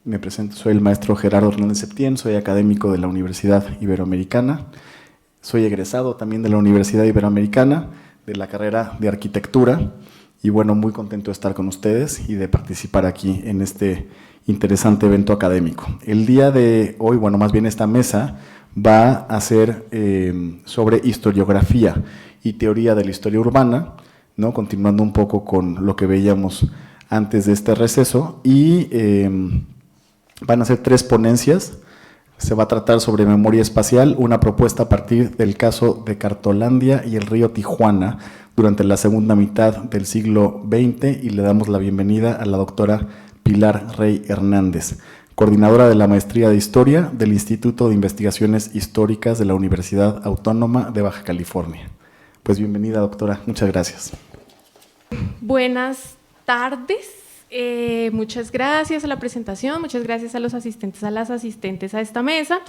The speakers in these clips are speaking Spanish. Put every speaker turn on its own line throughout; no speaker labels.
Me presento, soy el maestro Gerardo Hernández Septién, soy académico de la Universidad Iberoamericana, soy egresado también de la Universidad Iberoamericana, de la carrera de Arquitectura, y bueno, muy contento de estar con ustedes y de participar aquí en este interesante evento académico. El día de hoy, bueno, más bien esta mesa va a ser sobre historiografía y teoría de la historia urbana, ¿no? Continuando un poco con lo que veíamos antes de este receso, y van a ser 3 ponencias. Se va a tratar sobre memoria espacial, una propuesta a partir del caso de Cartolandia y el río Tijuana durante la segunda mitad del siglo XX, y le damos la bienvenida a la doctora Pilar Rey Hernández, coordinadora de la Maestría de Historia del Instituto de Investigaciones Históricas de la Universidad Autónoma de Baja California. Pues bienvenida, doctora, muchas gracias.
Buenas tardes. Muchas gracias a la presentación, muchas gracias a los asistentes, a las asistentes a esta mesa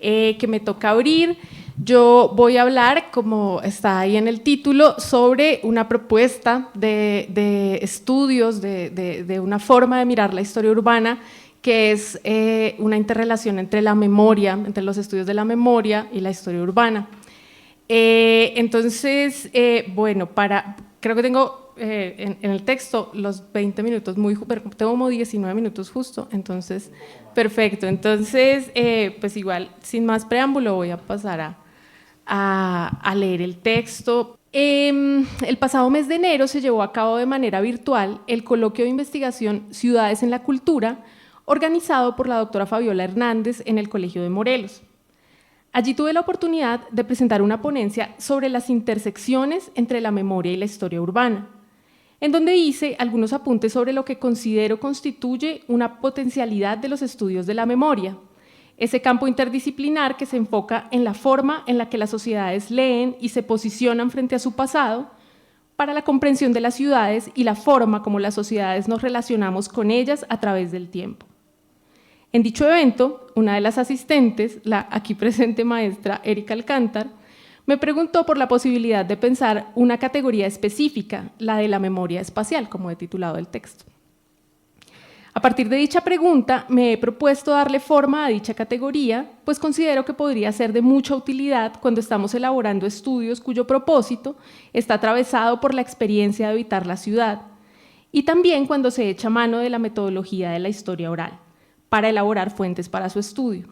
que me toca abrir. Yo voy a hablar, como está ahí en el título, sobre una propuesta de estudios, de una forma de mirar la historia urbana, que es una interrelación entre la memoria, entre los estudios de la memoria y la historia urbana. Entonces, bueno, creo que tengo en el texto los 20 minutos, tengo como 19 minutos justo, entonces, perfecto. Entonces, pues igual, sin más preámbulo, voy a pasar a leer el texto. El pasado mes de enero se llevó a cabo de manera virtual el coloquio de investigación Ciudades en la Cultura, organizado por la doctora Fabiola Hernández en el Colegio de Morelos. Allí tuve la oportunidad de presentar una ponencia sobre las intersecciones entre la memoria y la historia urbana, en donde hice algunos apuntes sobre lo que considero constituye una potencialidad de los estudios de la memoria, ese campo interdisciplinar que se enfoca en la forma en la que las sociedades leen y se posicionan frente a su pasado para la comprensión de las ciudades y la forma como las sociedades nos relacionamos con ellas a través del tiempo. En dicho evento, una de las asistentes, la aquí presente maestra Erika Alcántar, me preguntó por la posibilidad de pensar una categoría específica, la de la memoria espacial, como he titulado el texto. A partir de dicha pregunta, me he propuesto darle forma a dicha categoría, pues considero que podría ser de mucha utilidad cuando estamos elaborando estudios cuyo propósito está atravesado por la experiencia de habitar la ciudad, y también cuando se echa mano de la metodología de la historia oral, para elaborar fuentes para su estudio.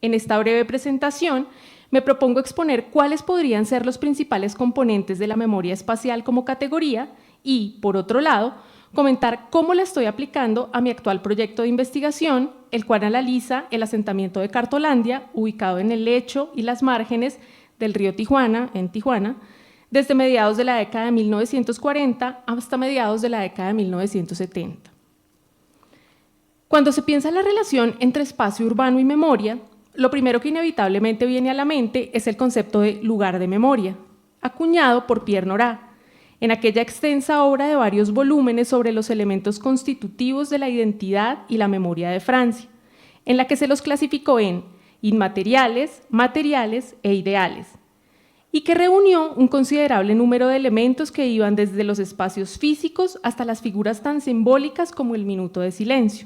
En esta breve presentación, me propongo exponer cuáles podrían ser los principales componentes de la memoria espacial como categoría y, por otro lado, comentar cómo la estoy aplicando a mi actual proyecto de investigación, el cual analiza el asentamiento de Cartolandia, ubicado en el lecho y las márgenes del río Tijuana, en Tijuana, desde mediados de la década de 1940 hasta mediados de la década de 1970. Cuando se piensa en la relación entre espacio urbano y memoria, lo primero que inevitablemente viene a la mente es el concepto de lugar de memoria, acuñado por Pierre Nora, en aquella extensa obra de varios volúmenes sobre los elementos constitutivos de la identidad y la memoria de Francia, en la que se los clasificó en inmateriales, materiales e ideales, y que reunió un considerable número de elementos que iban desde los espacios físicos hasta las figuras tan simbólicas como el minuto de silencio.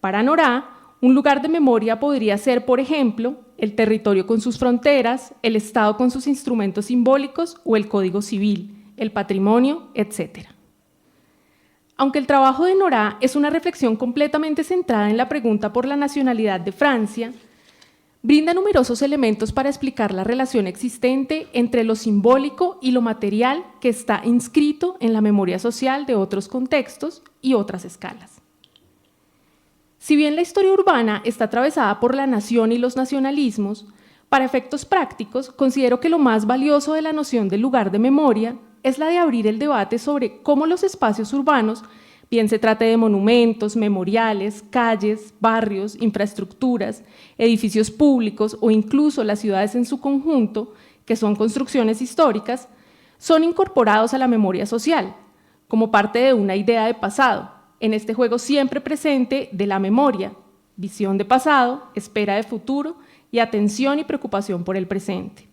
Para Nora, un lugar de memoria podría ser, por ejemplo, el territorio con sus fronteras, el Estado con sus instrumentos simbólicos o el Código Civil, el patrimonio, etc. Aunque el trabajo de Nora es una reflexión completamente centrada en la pregunta por la nacionalidad de Francia, brinda numerosos elementos para explicar la relación existente entre lo simbólico y lo material que está inscrito en la memoria social de otros contextos y otras escalas. Si bien la historia urbana está atravesada por la nación y los nacionalismos, para efectos prácticos, considero que lo más valioso de la noción del lugar de memoria es la de abrir el debate sobre cómo los espacios urbanos, bien se trate de monumentos, memoriales, calles, barrios, infraestructuras, edificios públicos o incluso las ciudades en su conjunto, que son construcciones históricas, son incorporados a la memoria social, como parte de una idea de pasado, en este juego siempre presente de la memoria, visión de pasado, espera de futuro y atención y preocupación por el presente.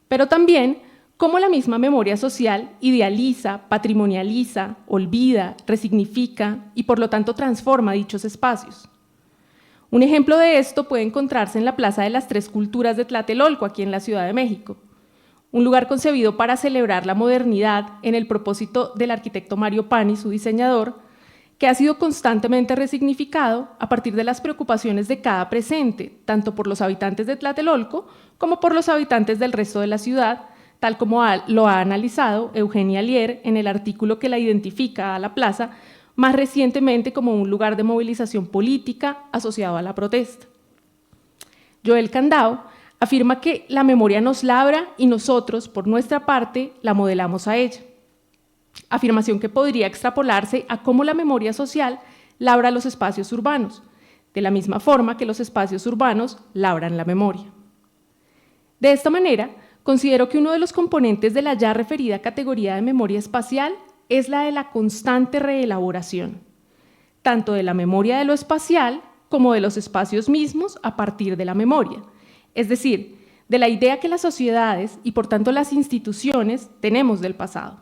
Pero también cómo la misma memoria social idealiza, patrimonializa, olvida, resignifica y por lo tanto transforma dichos espacios. Un ejemplo de esto puede encontrarse en la Plaza de las Tres Culturas de Tlatelolco, aquí en la Ciudad de México, un lugar concebido para celebrar la modernidad en el propósito del arquitecto Mario Pani, su diseñador, que ha sido constantemente resignificado a partir de las preocupaciones de cada presente, tanto por los habitantes de Tlatelolco como por los habitantes del resto de la ciudad, tal como lo ha analizado Eugenia Lier en el artículo que la identifica a la plaza más recientemente como un lugar de movilización política asociado a la protesta. Joel Candao afirma que la memoria nos labra y nosotros, por nuestra parte, la modelamos a ella. Afirmación que podría extrapolarse a cómo la memoria social labra los espacios urbanos, de la misma forma que los espacios urbanos labran la memoria. De esta manera, considero que uno de los componentes de la ya referida categoría de memoria espacial es la de la constante reelaboración, tanto de la memoria de lo espacial como de los espacios mismos a partir de la memoria, es decir, de la idea que las sociedades y por tanto las instituciones tenemos del pasado.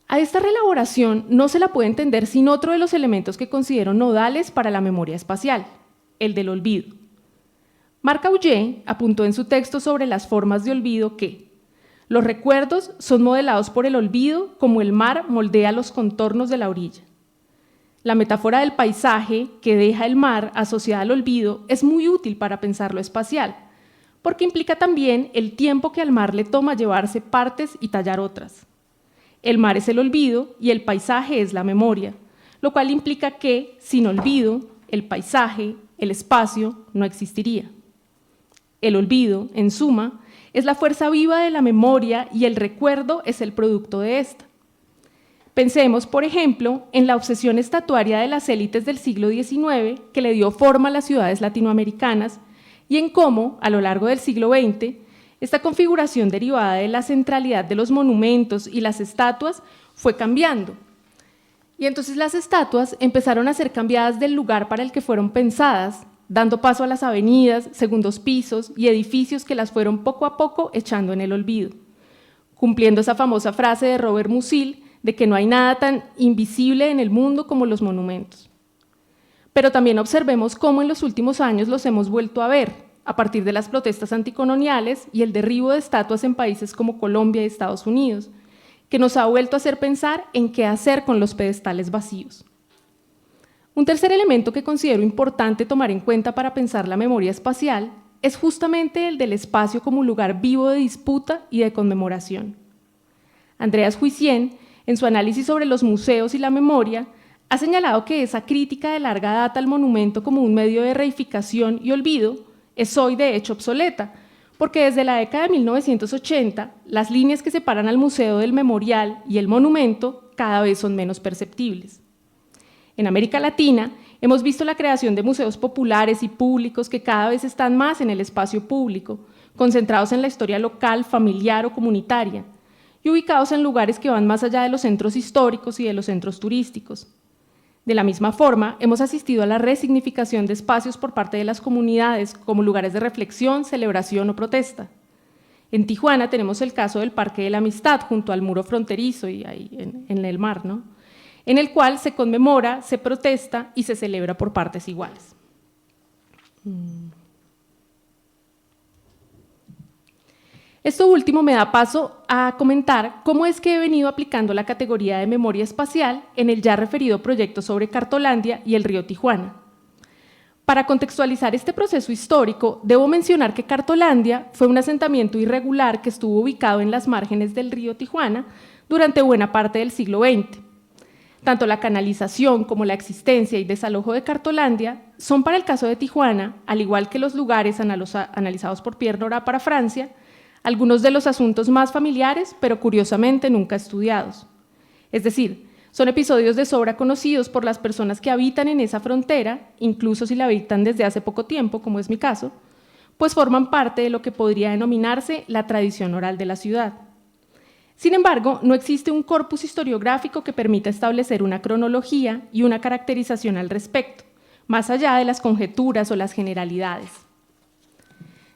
A esta reelaboración no se la puede entender sin otro de los elementos que considero nodales para la memoria espacial, el del olvido. Marc Augé apuntó en su texto sobre las formas de olvido que los recuerdos son modelados por el olvido como el mar moldea los contornos de la orilla. La metáfora del paisaje que deja el mar asociada al olvido es muy útil para pensar lo espacial, porque implica también el tiempo que al mar le toma llevarse partes y tallar otras. El mar es el olvido y el paisaje es la memoria, lo cual implica que, sin olvido, el paisaje, el espacio, no existiría. El olvido, en suma, es la fuerza viva de la memoria y el recuerdo es el producto de esta. Pensemos, por ejemplo, en la obsesión estatuaria de las élites del siglo XIX que le dio forma a las ciudades latinoamericanas y en cómo, a lo largo del siglo XX, esta configuración derivada de la centralidad de los monumentos y las estatuas fue cambiando. Y entonces las estatuas empezaron a ser cambiadas del lugar para el que fueron pensadas, dando paso a las avenidas, segundos pisos y edificios que las fueron poco a poco echando en el olvido, cumpliendo esa famosa frase de Robert Musil de que no hay nada tan invisible en el mundo como los monumentos. Pero también observemos cómo en los últimos años los hemos vuelto a ver, a partir de las protestas anticoloniales y el derribo de estatuas en países como Colombia y Estados Unidos, que nos ha vuelto a hacer pensar en qué hacer con los pedestales vacíos. Un tercer elemento que considero importante tomar en cuenta para pensar la memoria espacial es justamente el del espacio como un lugar vivo de disputa y de conmemoración. Andreas Huissien, en su análisis sobre los museos y la memoria, ha señalado que esa crítica de larga data al monumento como un medio de reificación y olvido es hoy de hecho obsoleta, porque desde la década de 1980 las líneas que separan al museo del memorial y el monumento cada vez son menos perceptibles. En América Latina hemos visto la creación de museos populares y públicos que cada vez están más en el espacio público, concentrados en la historia local, familiar o comunitaria, y ubicados en lugares que van más allá de los centros históricos y de los centros turísticos. De la misma forma, hemos asistido a la resignificación de espacios por parte de las comunidades como lugares de reflexión, celebración o protesta. En Tijuana tenemos el caso del Parque de la Amistad junto al muro fronterizo y ahí en el mar, ¿no?, en el cual se conmemora, se protesta y se celebra por partes iguales. Esto último me da paso a comentar cómo es que he venido aplicando la categoría de memoria espacial en el ya referido proyecto sobre Cartolandia y el río Tijuana. Para contextualizar este proceso histórico, debo mencionar que Cartolandia fue un asentamiento irregular que estuvo ubicado en las márgenes del río Tijuana durante buena parte del siglo XX. Tanto la canalización como la existencia y desalojo de Cartolandia son para el caso de Tijuana, al igual que los lugares analizados por Pierre Nora para Francia, algunos de los asuntos más familiares, pero curiosamente nunca estudiados. Es decir, son episodios de sobra conocidos por las personas que habitan en esa frontera, incluso si la habitan desde hace poco tiempo, como es mi caso, pues forman parte de lo que podría denominarse la tradición oral de la ciudad. Sin embargo, no existe un corpus historiográfico que permita establecer una cronología y una caracterización al respecto, más allá de las conjeturas o las generalidades.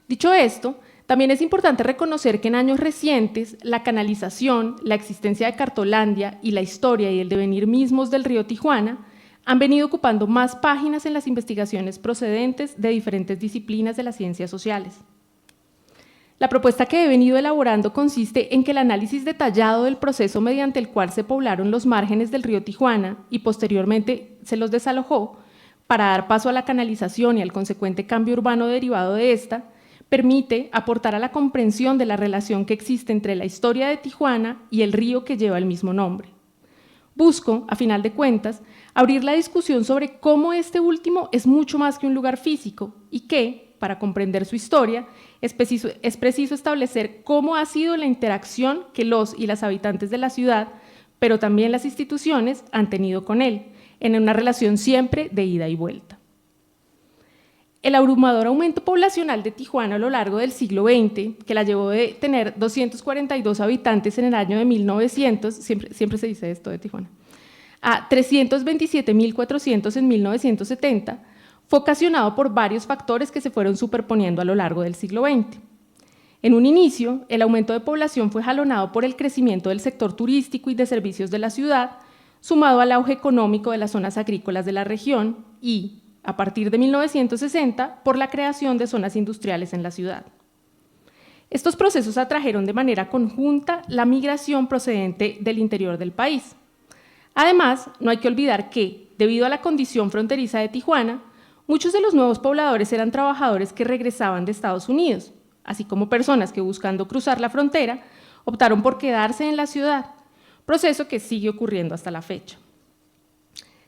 Dicho esto, También es importante reconocer que en años recientes la canalización, la existencia de Cartolandia y la historia y el devenir mismos del río Tijuana han venido ocupando más páginas en las investigaciones procedentes de diferentes disciplinas de las ciencias sociales. La propuesta que he venido elaborando consiste en que el análisis detallado del proceso mediante el cual se poblaron los márgenes del río Tijuana y posteriormente se los desalojó para dar paso a la canalización y al consecuente cambio urbano derivado de esta, permite aportar a la comprensión de la relación que existe entre la historia de Tijuana y el río que lleva el mismo nombre. Busco, a final de cuentas, abrir la discusión sobre cómo este último es mucho más que un lugar físico y que, para comprender su historia, es preciso establecer cómo ha sido la interacción que los y las habitantes de la ciudad, pero también las instituciones, han tenido con él, en una relación siempre de ida y vuelta. El abrumador aumento poblacional de Tijuana a lo largo del siglo XX, que la llevó de tener 242 habitantes en el año de 1900, siempre se dice esto de Tijuana, a 327.400 en 1970, fue ocasionado por varios factores que se fueron superponiendo a lo largo del siglo XX. En un inicio, el aumento de población fue jalonado por el crecimiento del sector turístico y de servicios de la ciudad, sumado al auge económico de las zonas agrícolas de la región y, a partir de 1960, por la creación de zonas industriales en la ciudad. Estos procesos atrajeron de manera conjunta la migración procedente del interior del país. Además, no hay que olvidar que, debido a la condición fronteriza de Tijuana, muchos de los nuevos pobladores eran trabajadores que regresaban de Estados Unidos, así como personas que, buscando cruzar la frontera, optaron por quedarse en la ciudad, proceso que sigue ocurriendo hasta la fecha.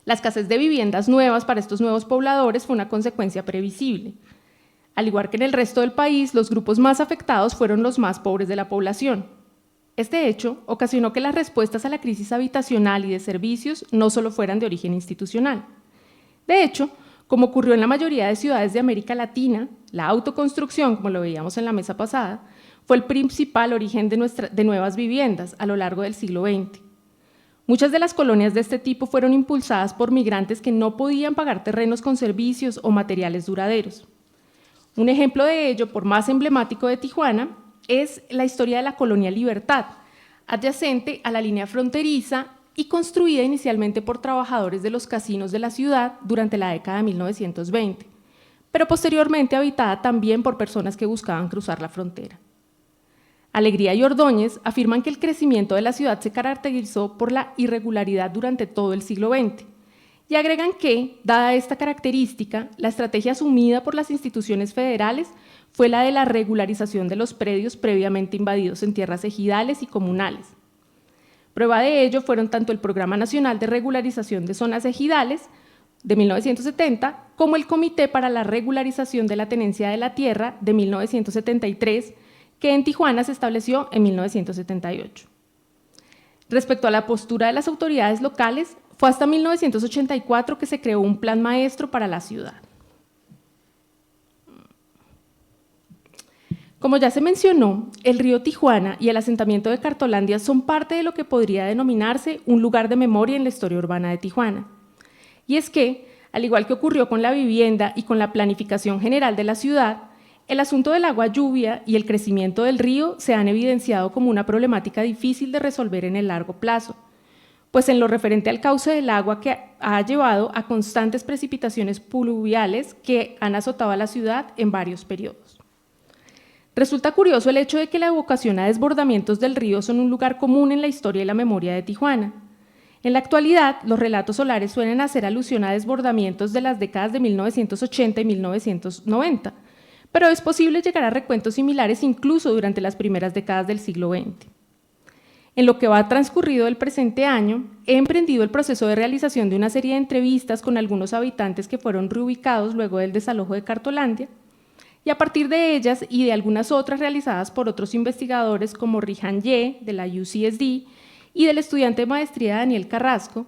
La escasez de viviendas nuevas para estos nuevos pobladores fue una consecuencia previsible. Al igual que en el resto del país, los grupos más afectados fueron los más pobres de la población. Este hecho ocasionó que las respuestas a la crisis habitacional y de servicios no solo fueran de origen institucional. De hecho, como ocurrió en la mayoría de ciudades de América Latina, la autoconstrucción, como lo veíamos en la mesa pasada, fue el principal origen de nuevas viviendas a lo largo del siglo XX. Muchas de las colonias de este tipo fueron impulsadas por migrantes que no podían pagar terrenos con servicios o materiales duraderos. Un ejemplo de ello, por más emblemático de Tijuana, es la historia de la colonia Libertad, adyacente a la línea fronteriza y construida inicialmente por trabajadores de los casinos de la ciudad durante la década de 1920, pero posteriormente habitada también por personas que buscaban cruzar la frontera. Alegría y Ordóñez afirman que el crecimiento de la ciudad se caracterizó por la irregularidad durante todo el siglo XX y agregan que, dada esta característica, la estrategia asumida por las instituciones federales fue la de la regularización de los predios previamente invadidos en tierras ejidales y comunales. Prueba de ello fueron tanto el Programa Nacional de Regularización de Zonas Ejidales de 1970 como el Comité para la Regularización de la Tenencia de la Tierra de 1973, que en Tijuana se estableció en 1978. Respecto a la postura de las autoridades locales, fue hasta 1984 que se creó un plan maestro para la ciudad. Como ya se mencionó, el río Tijuana y el asentamiento de Cartolandia son parte de lo que podría denominarse un lugar de memoria en la historia urbana de Tijuana. Y es que, al igual que ocurrió con la vivienda y con la planificación general de la ciudad, el asunto del agua lluvia y el crecimiento del río se han evidenciado como una problemática difícil de resolver en el largo plazo, pues en lo referente al cauce del agua que ha llevado a constantes precipitaciones pluviales que han azotado a la ciudad en varios periodos. Resulta curioso el hecho de que la evocación a desbordamientos del río son un lugar común en la historia y la memoria de Tijuana. En la actualidad, los relatos solares suelen hacer alusión a desbordamientos de las décadas de 1980 y 1990, pero es posible llegar a recuentos similares incluso durante las primeras décadas del siglo XX. En lo que va transcurrido el presente año, he emprendido el proceso de realización de una serie de entrevistas con algunos habitantes que fueron reubicados luego del desalojo de Cartolandia, y a partir de ellas y de algunas otras realizadas por otros investigadores como Rihan Ye, de la UCSD, y del estudiante de maestría Daniel Carrasco,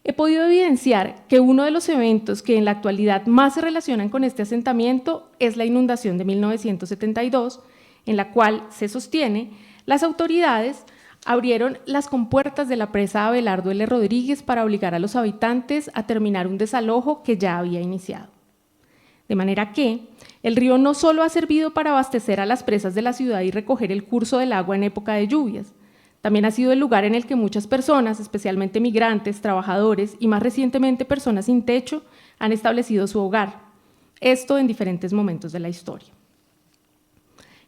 he podido evidenciar que uno de los eventos que en la actualidad más se relacionan con este asentamiento es la inundación de 1972, en la cual, se sostiene, las autoridades abrieron las compuertas de la presa Abelardo L. Rodríguez para obligar a los habitantes a terminar un desalojo que ya había iniciado. de manera que el río no solo ha servido para abastecer a las presas de la ciudad y recoger el curso del agua en época de lluvias, también ha sido el lugar en el que muchas personas, especialmente migrantes, trabajadores y más recientemente personas sin techo, han establecido su hogar, esto en diferentes momentos de la historia.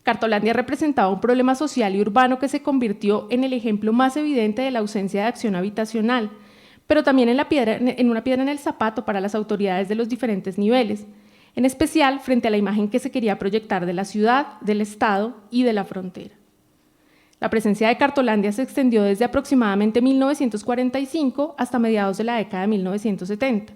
Cartolandia representaba un problema social y urbano que se convirtió en el ejemplo más evidente de la ausencia de acción habitacional, pero también en una piedra en el zapato para las autoridades de los diferentes niveles, en especial frente a la imagen que se quería proyectar de la ciudad, del Estado y de la frontera. La presencia de Cartolandia se extendió desde aproximadamente 1945 hasta mediados de la década de 1970.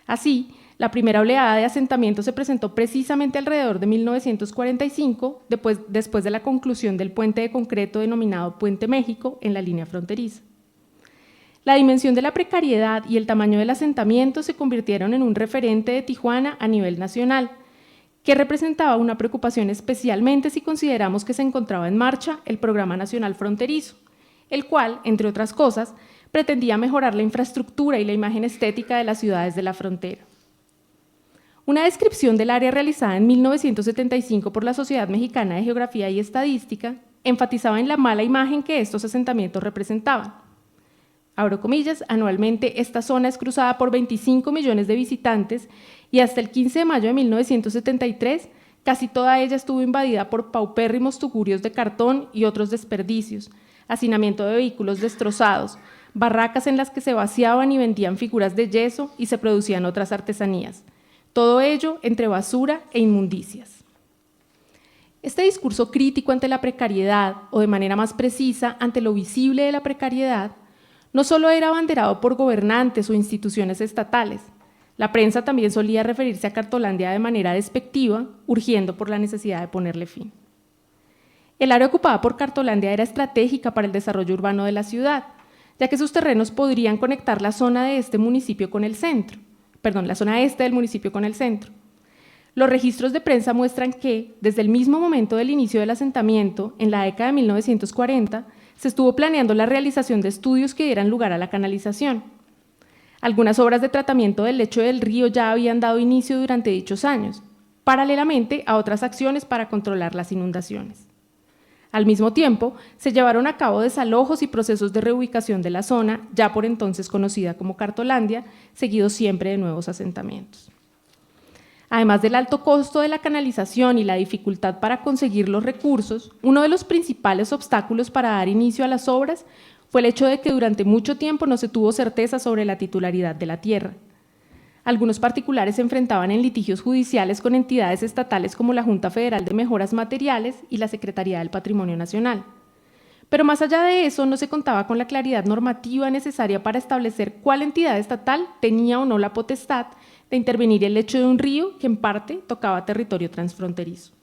Así, la primera oleada de asentamientos se presentó precisamente alrededor de 1945, después de la conclusión del puente de concreto denominado Puente México en la línea fronteriza. La dimensión de la precariedad y el tamaño del asentamiento se convirtieron en un referente de Tijuana a nivel nacional, que representaba una preocupación especialmente si consideramos que se encontraba en marcha el Programa Nacional Fronterizo, el cual, entre otras cosas, pretendía mejorar la infraestructura y la imagen estética de las ciudades de la frontera. Una descripción del área realizada en 1975 por la Sociedad Mexicana de Geografía y Estadística enfatizaba en la mala imagen que estos asentamientos representaban. Abro comillas, anualmente esta zona es cruzada por 25 millones de visitantes y hasta el 15 de mayo de 1973 casi toda ella estuvo invadida por paupérrimos tugurios de cartón y otros desperdicios, hacinamiento de vehículos destrozados, barracas en las que se vaciaban y vendían figuras de yeso y se producían otras artesanías. Todo ello entre basura e inmundicias. Este discurso crítico ante la precariedad, o de manera más precisa, ante lo visible de la precariedad, no solo era abanderado por gobernantes o instituciones estatales, la prensa también solía referirse a Cartolandia de manera despectiva, urgiendo por la necesidad de ponerle fin. El área ocupada por Cartolandia era estratégica para el desarrollo urbano de la ciudad, ya que sus terrenos podrían conectar la zona de este municipio con el centro, la zona este del municipio con el centro. Los registros de prensa muestran que, desde el mismo momento del inicio del asentamiento, en la década de 1940, se estuvo planeando la realización de estudios que dieran lugar a la canalización. Algunas obras de tratamiento del lecho del río ya habían dado inicio durante dichos años, paralelamente a otras acciones para controlar las inundaciones. Al mismo tiempo, se llevaron a cabo desalojos y procesos de reubicación de la zona, ya por entonces conocida como Cartolandia, seguidos siempre de nuevos asentamientos. Además del alto costo de la canalización y la dificultad para conseguir los recursos, uno de los principales obstáculos para dar inicio a las obras fue el hecho de que durante mucho tiempo no se tuvo certeza sobre la titularidad de la tierra. Algunos particulares se enfrentaban en litigios judiciales con entidades estatales como la Junta Federal de Mejoras Materiales y la Secretaría del Patrimonio Nacional. Pero más allá de eso, no se contaba con la claridad normativa necesaria para establecer cuál entidad estatal tenía o no la potestad de intervenir el lecho de un río que en parte tocaba territorio transfronterizo.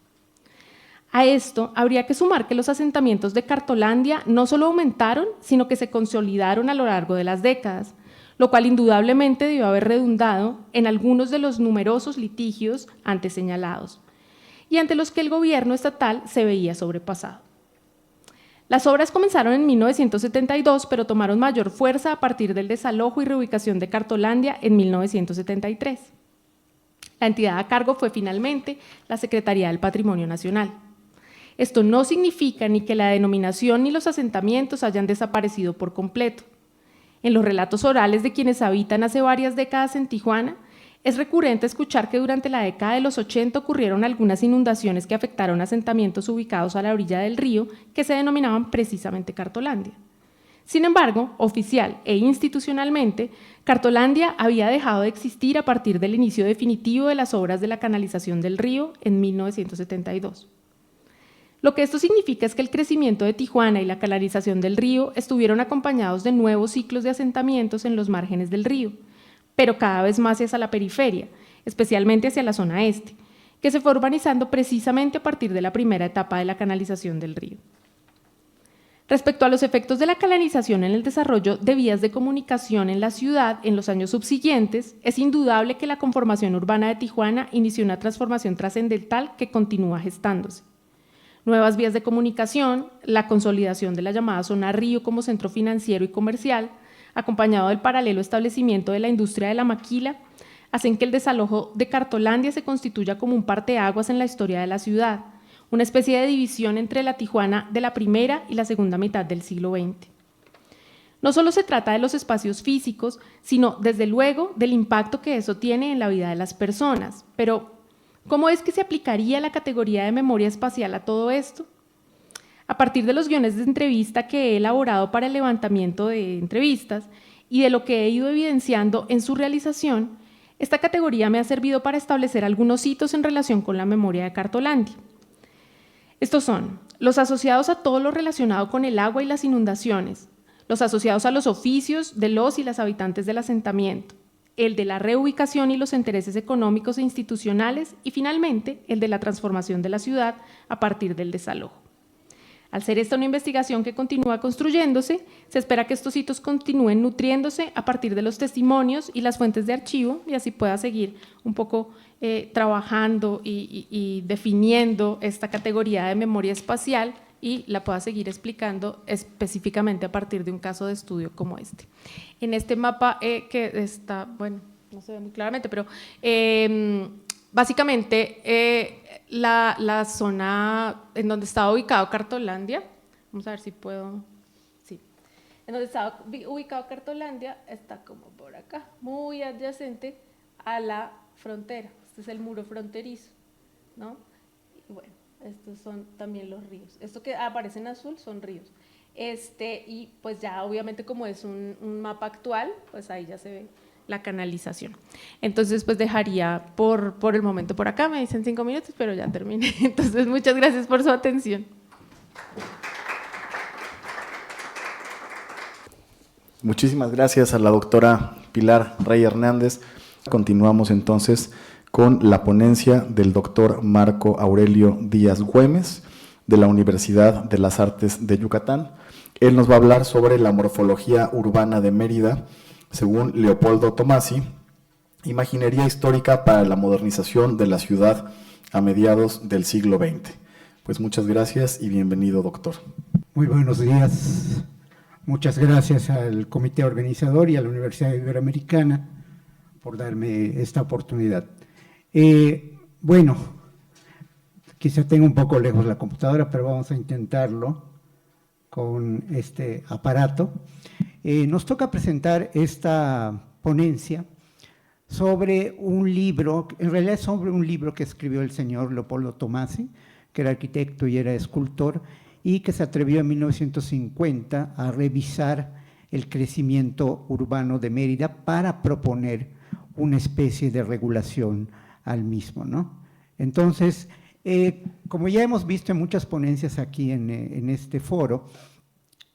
A esto habría que sumar que los asentamientos de Cartolandia no solo aumentaron, sino que se consolidaron a lo largo de las décadas, lo cual indudablemente debió haber redundado en algunos de los numerosos litigios antes señalados, y ante los que el gobierno estatal se veía sobrepasado. Las obras comenzaron en 1972, pero tomaron mayor fuerza a partir del desalojo y reubicación de Cartolandia en 1973. La entidad a cargo fue finalmente la Secretaría del Patrimonio Nacional. Esto no significa ni que la denominación ni los asentamientos hayan desaparecido por completo. En los relatos orales de quienes habitan hace varias décadas en Tijuana, es recurrente escuchar que durante la década de los 80 ocurrieron algunas inundaciones que afectaron asentamientos ubicados a la orilla del río que se denominaban precisamente Cartolandia. Sin embargo, oficial e institucionalmente, Cartolandia había dejado de existir a partir del inicio definitivo de las obras de la canalización del río en 1972. Lo que esto significa es que el crecimiento de Tijuana y la canalización del río estuvieron acompañados de nuevos ciclos de asentamientos en los márgenes del río, pero cada vez más hacia la periferia, especialmente hacia la zona este, que se fue urbanizando precisamente a partir de la primera etapa de la canalización del río. Respecto a los efectos de la canalización en el desarrollo de vías de comunicación en la ciudad en los años subsiguientes, es indudable que la conformación urbana de Tijuana inició una transformación trascendental que continúa gestándose. Nuevas vías de comunicación, la consolidación de la llamada zona río como centro financiero y comercial, acompañado del paralelo establecimiento de la industria de la maquila, hacen que el desalojo de Cartolandia se constituya como un parteaguas en la historia de la ciudad, una especie de división entre la Tijuana de la primera y la segunda mitad del siglo XX. No solo se trata de los espacios físicos, sino, desde luego, del impacto que eso tiene en la vida de las personas. Pero, ¿cómo es que se aplicaría la categoría de memoria espacial a todo esto? A partir de los guiones de entrevista que he elaborado para el levantamiento de entrevistas y de lo que he ido evidenciando en su realización, esta categoría me ha servido para establecer algunos hitos en relación con la memoria de Cartolandia. Estos son los asociados a todo lo relacionado con el agua y las inundaciones, los asociados a los oficios de los y las habitantes del asentamiento, el de la reubicación y los intereses económicos e institucionales y, finalmente, el de la transformación de la ciudad a partir del desalojo. Al ser esta una investigación que continúa construyéndose, se espera que estos hitos continúen nutriéndose a partir de los testimonios y las fuentes de archivo y así pueda seguir un poco trabajando y definiendo esta categoría de memoria espacial y la pueda seguir explicando específicamente a partir de un caso de estudio como este. En este mapa que está, bueno, no se ve muy claramente, pero básicamente la zona en donde estaba ubicado Cartolandia, vamos a ver si puedo, sí, en donde estaba ubicado Cartolandia está como por acá, muy adyacente a la frontera. Este es el muro fronterizo, ¿no? Y bueno, estos son también los ríos. Esto que aparece en azul son ríos. Y pues ya obviamente como es un mapa actual, pues ahí ya se ve la canalización. Entonces pues dejaría por el momento por acá, me dicen 5 minutos, pero ya terminé. Entonces muchas gracias por su atención.
Muchísimas gracias a la doctora Pilar Rey Hernández. Continuamos entonces con la ponencia del doctor Marco Aurelio Díaz Güemes, de la Universidad de las Artes de Yucatán. Él nos va a hablar sobre la morfología urbana de Mérida, según Leopoldo Tomasi, imaginería histórica para la modernización de la ciudad a mediados del siglo XX. Pues muchas gracias y bienvenido, doctor.
Muy buenos días. Muchas gracias al comité organizador y a la Universidad Iberoamericana por darme esta oportunidad. Bueno, quizá tenga un poco lejos la computadora, pero vamos a intentarlo con este aparato. Nos toca presentar esta ponencia sobre un libro, en realidad sobre un libro que escribió el señor Leopoldo Tomasi, que era arquitecto y era escultor, y que se atrevió en 1950 a revisar el crecimiento urbano de Mérida para proponer una especie de regulación al mismo, ¿no? Entonces, como ya hemos visto en muchas ponencias aquí en este foro,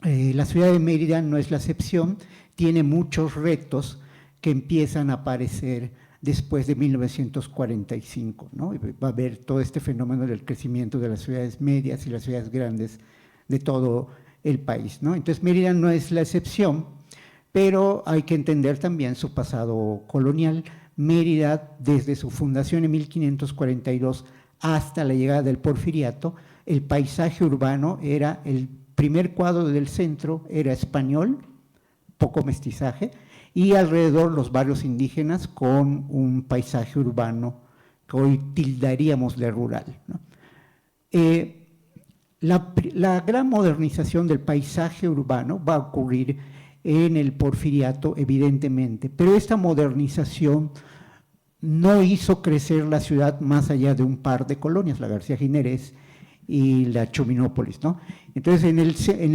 la ciudad de Mérida no es la excepción, tiene muchos retos que empiezan a aparecer después de 1945, ¿no? Va a haber todo este fenómeno del crecimiento de las ciudades medias y las ciudades grandes de todo el país, ¿no? Entonces Mérida no es la excepción, pero hay que entender también su pasado colonial. Mérida, desde su fundación en 1542 hasta la llegada del Porfiriato, el paisaje urbano era el primer cuadro del centro, era español, poco mestizaje, y alrededor los barrios indígenas con un paisaje urbano que hoy tildaríamos de rural, ¿no? La gran modernización del paisaje urbano va a ocurrir en el Porfiriato, evidentemente, pero esta modernización no hizo crecer la ciudad más allá de un par de colonias, la García Ginerés y la Chominópolis, ¿no? Entonces, en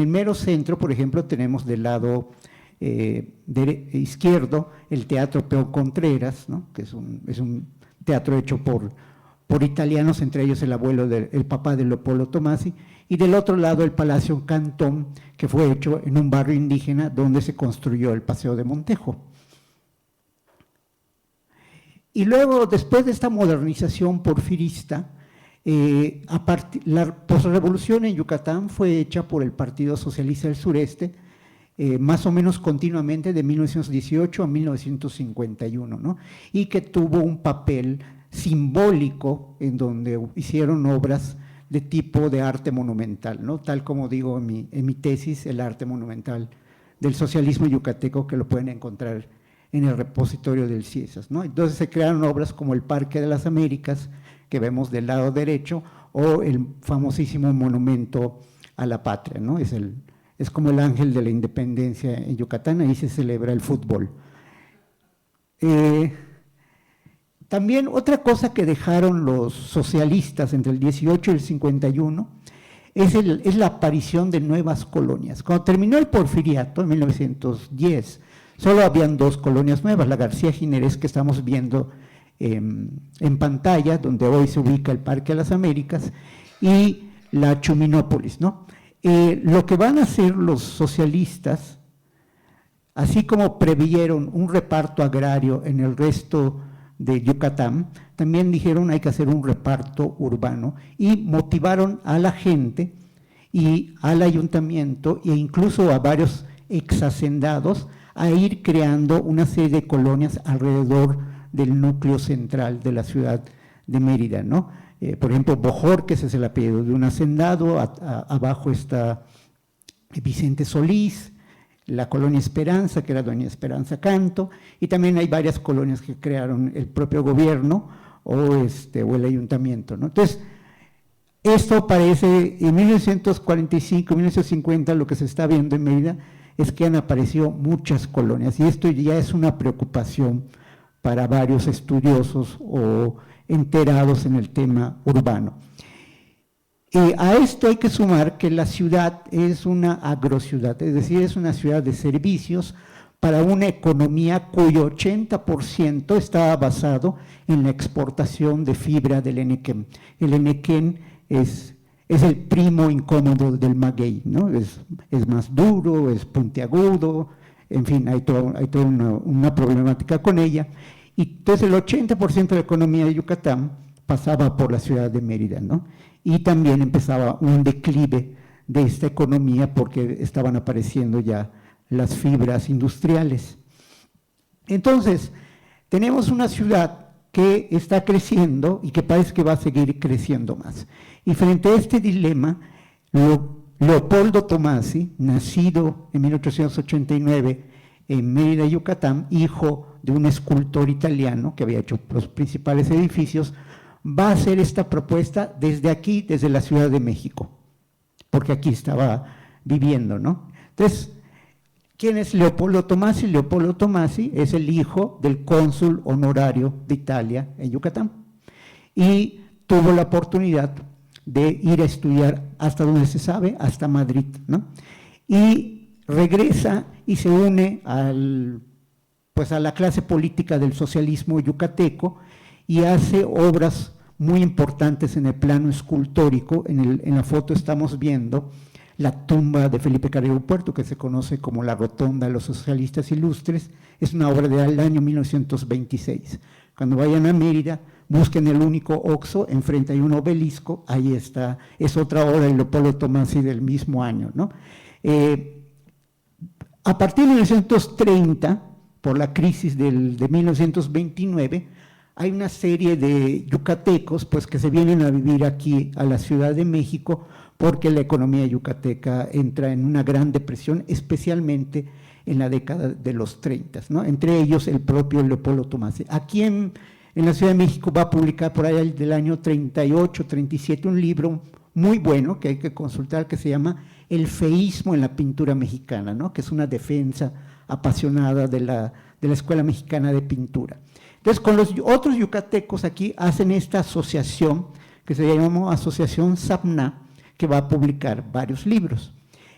el mero centro, por ejemplo, tenemos del lado izquierdo el Teatro Peón Contreras, ¿no? Que es un teatro hecho por italianos, entre ellos el papá de Leopoldo Tomasi, y del otro lado el Palacio Cantón, que fue hecho en un barrio indígena donde se construyó el Paseo de Montejo. Y luego, después de esta modernización porfirista, la posrevolución en Yucatán fue hecha por el Partido Socialista del Sureste, más o menos continuamente de 1918 a 1951, ¿no? Y que tuvo un papel simbólico en donde hicieron obras de tipo de arte monumental, ¿no? Tal como digo en mi tesis, el arte monumental del socialismo yucateco, que lo pueden encontrar en el repositorio del CIESAS, ¿no? Entonces se crearon obras como el Parque de las Américas, que vemos del lado derecho, o el famosísimo monumento a la patria, ¿no? Es como el ángel de la independencia en Yucatán, ahí se celebra el fútbol. También otra cosa que dejaron los socialistas entre el 18 y el 51 es la aparición de nuevas colonias. Cuando terminó el porfiriato en 1910, solo habían 2 colonias nuevas, la García Ginerés que estamos viendo en pantalla, donde hoy se ubica el Parque de las Américas, y la Chuminópolis, ¿no? Lo que van a hacer los socialistas, así como previeron un reparto agrario en el resto de Yucatán, también dijeron hay que hacer un reparto urbano y motivaron a la gente y al ayuntamiento e incluso a varios exhacendados a ir creando una serie de colonias alrededor del núcleo central de la ciudad de Mérida, ¿no? Por ejemplo, Bojorques es el apellido de un hacendado, abajo está Vicente Solís, la colonia Esperanza, que era doña Esperanza Canto, y también hay varias colonias que crearon el propio gobierno o el ayuntamiento, ¿no? Entonces, esto parece, en 1945, 1950, lo que se está viendo en Mérida es que han aparecido muchas colonias, y esto ya es una preocupación para varios estudiosos o enterados en el tema urbano. A esto hay que sumar que la ciudad es una agrociudad, es decir, es una ciudad de servicios para una economía cuyo 80% estaba basado en la exportación de fibra del enequén. El enequén es el primo incómodo del maguey, ¿no? Es más duro, es puntiagudo, en fin, hay toda una problemática con ella. Y entonces el 80% de la economía de Yucatán pasaba por la ciudad de Mérida, ¿no? Y también empezaba un declive de esta economía porque estaban apareciendo ya las fibras industriales. Entonces, tenemos una ciudad que está creciendo y que parece que va a seguir creciendo más. Y frente a este dilema, Leopoldo Tomasi, nacido en 1889 en Mérida, Yucatán, hijo de un escultor italiano que había hecho los principales edificios, va a hacer esta propuesta desde aquí, desde la Ciudad de México, porque aquí estaba viviendo, ¿no? Entonces, ¿quién es Leopoldo Tomasi? Leopoldo Tomasi es el hijo del cónsul honorario de Italia en Yucatán y tuvo la oportunidad de ir a estudiar hasta donde se sabe, hasta Madrid, ¿no? Y regresa y se une a la clase política del socialismo yucateco y hace obras muy importantes en el plano escultórico. En la foto estamos viendo la tumba de Felipe Carrillo Puerto, que se conoce como la Rotonda de los Socialistas Ilustres. Es una obra del año 1926. Cuando vayan a Mérida, busquen el único Oxxo, enfrente hay un obelisco, ahí está, es otra obra de Leopoldo Tomasi del mismo año, ¿no? A partir de 1930, por la crisis de 1929, hay una serie de yucatecos pues, que se vienen a vivir aquí a la Ciudad de México porque la economía yucateca entra en una gran depresión, especialmente en la década de los 30, ¿no? Entre ellos el propio Leopoldo Tomasi. Aquí en la Ciudad de México va a publicar por ahí del año 38, 37 un libro muy bueno que hay que consultar que se llama El feísmo en la pintura mexicana, ¿no? Que es una defensa apasionada de la Escuela Mexicana de Pintura. Entonces, con los otros yucatecos aquí hacen esta asociación que se llama Asociación SAPNA, que va a publicar varios libros.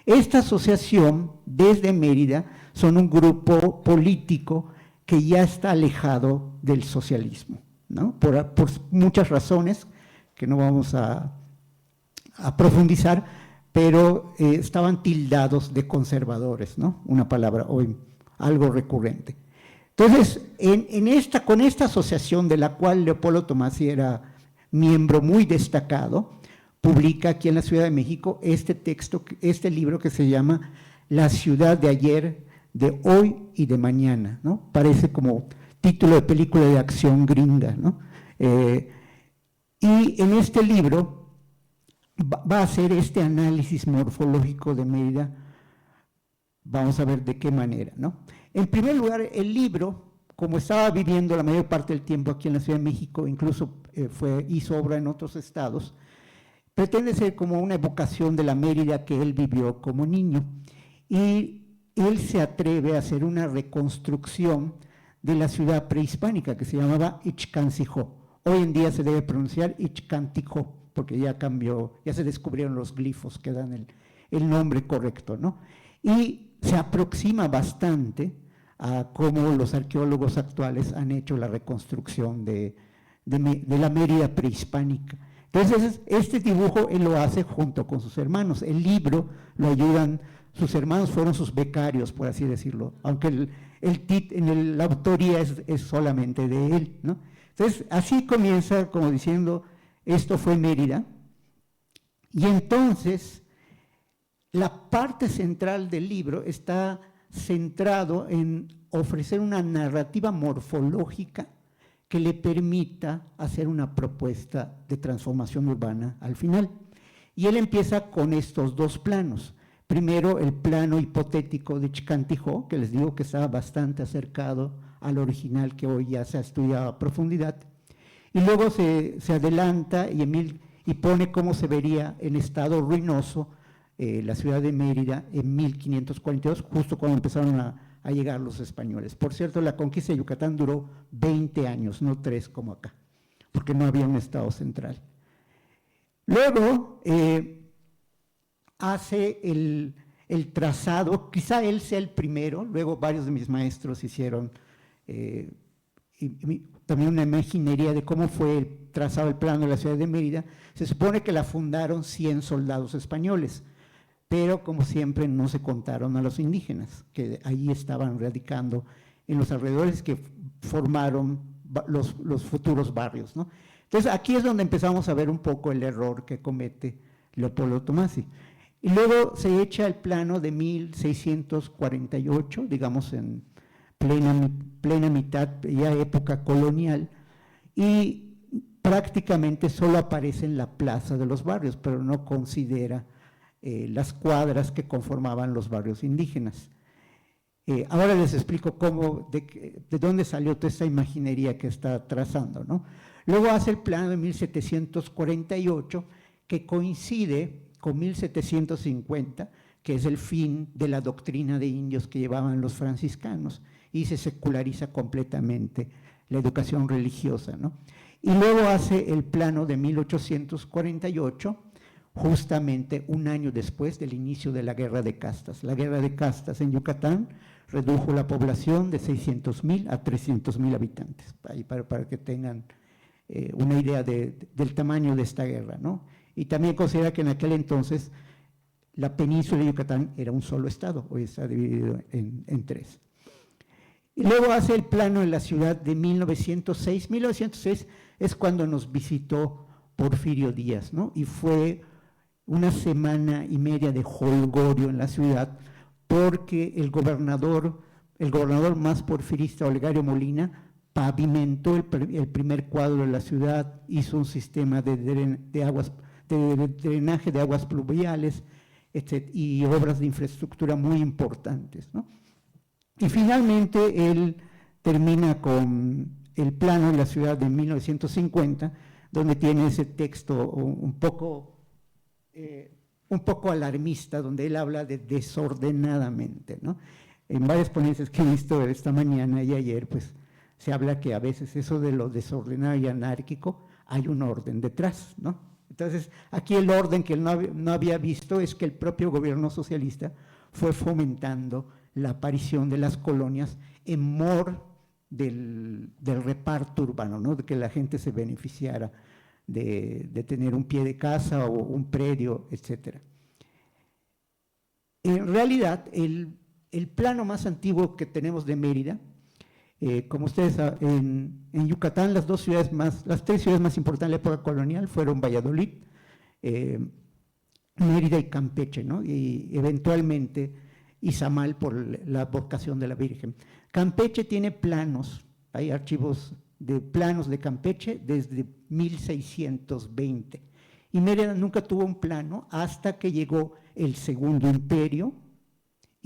Esta asociación, desde Mérida, son un grupo político que ya está alejado del socialismo, ¿no? Por muchas razones que no vamos a profundizar, pero estaban tildados de conservadores, ¿no? Una palabra hoy algo recurrente. Entonces, con esta asociación de la cual Leopoldo Tomasi era miembro muy destacado, publica aquí en la Ciudad de México este libro que se llama La ciudad de ayer, de hoy y de mañana, ¿no? Parece como título de película de acción gringa, ¿no? Y en este libro va a hacer este análisis morfológico de Mérida. Vamos a ver de qué manera, ¿no? En primer lugar, el libro, como estaba viviendo la mayor parte del tiempo aquí en la Ciudad de México, incluso hizo obra en otros estados, pretende ser como una evocación de la Mérida que él vivió como niño. Y él se atreve a hacer una reconstrucción de la ciudad prehispánica que se llamaba Ichcancijó. Hoy en día se debe pronunciar Ichcantijó, porque ya cambió, ya se descubrieron los glifos que dan el nombre correcto, ¿no? Y se aproxima bastante a cómo los arqueólogos actuales han hecho la reconstrucción de la Mérida prehispánica. Entonces, este dibujo él lo hace junto con sus hermanos. El libro lo ayudan, sus hermanos fueron sus becarios, por así decirlo, aunque la autoría es solamente de él, ¿no? Entonces, así comienza como diciendo, esto fue Mérida, y entonces la parte central del libro está centrado en ofrecer una narrativa morfológica que le permita hacer una propuesta de transformación urbana al final. Y él empieza con estos dos planos. Primero, el plano hipotético de Ichcantijó, que les digo que estaba bastante acercado al original que hoy ya se ha estudiado a profundidad. Y luego se adelanta y pone cómo se vería en estado ruinoso la ciudad de Mérida en 1542, justo cuando empezaron a llegar los españoles. Por cierto, la conquista de Yucatán duró 20 años, no 3 como acá, porque no había un estado central. Luego hace el trazado, quizá él sea el primero, luego varios de mis maestros hicieron también una imaginería de cómo fue el trazado el plano de la ciudad de Mérida. Se supone que la fundaron 100 soldados españoles, pero como siempre no se contaron a los indígenas, que ahí estaban radicando en los alrededores que formaron los futuros barrios, ¿no? Entonces aquí es donde empezamos a ver un poco el error que comete Leopoldo Tomasi. Y luego se echa el plano de 1648, digamos en plena mitad, ya época colonial, y prácticamente solo aparece en la plaza de los barrios, pero no considera las cuadras que conformaban los barrios indígenas. Ahora les explico de dónde salió toda esta imaginería que está trazando, ¿no? Luego hace el plano de 1748, que coincide con 1750, que es el fin de la doctrina de indios que llevaban los franciscanos, y se seculariza completamente la educación religiosa, ¿no? Y luego hace el plano de 1848, justamente un año después del inicio de la Guerra de Castas. La Guerra de Castas en Yucatán redujo la población de 600,000 a 300,000 habitantes, ahí para que tengan una idea del tamaño de esta guerra, ¿no? Y también considera que en aquel entonces la península de Yucatán era un solo estado, hoy está dividido en 3. Y luego hace el plano en la ciudad de 1906. 1906 es cuando nos visitó Porfirio Díaz, ¿no? Y fue una semana y media de jolgorio en la ciudad, porque el gobernador más porfirista, Olegario Molina, pavimentó el primer cuadro de la ciudad, hizo un sistema de drenaje de aguas pluviales, y obras de infraestructura muy importantes, ¿no? Y finalmente él termina con el plano de la ciudad de 1950, donde tiene ese texto un poco alarmista, donde él habla de desordenadamente, ¿no? En varias ponencias que he visto esta mañana y ayer, pues se habla que a veces eso de lo desordenado y anárquico, hay un orden detrás, ¿no? Entonces, aquí el orden que él no había visto es que el propio gobierno socialista fue fomentando la aparición de las colonias en mor del reparto urbano, ¿no? De que la gente se beneficiara de tener un pie de casa o un predio, etc. En realidad, el plano más antiguo que tenemos de Mérida, como ustedes saben, en Yucatán las 3 ciudades más importantes de la época colonial fueron Valladolid, Mérida y Campeche, ¿no? Y eventualmente Izamal por la vocación de la Virgen. Campeche tiene planos, hay archivos de planos de Campeche desde 1620, y Mérida nunca tuvo un plano hasta que llegó el Segundo Imperio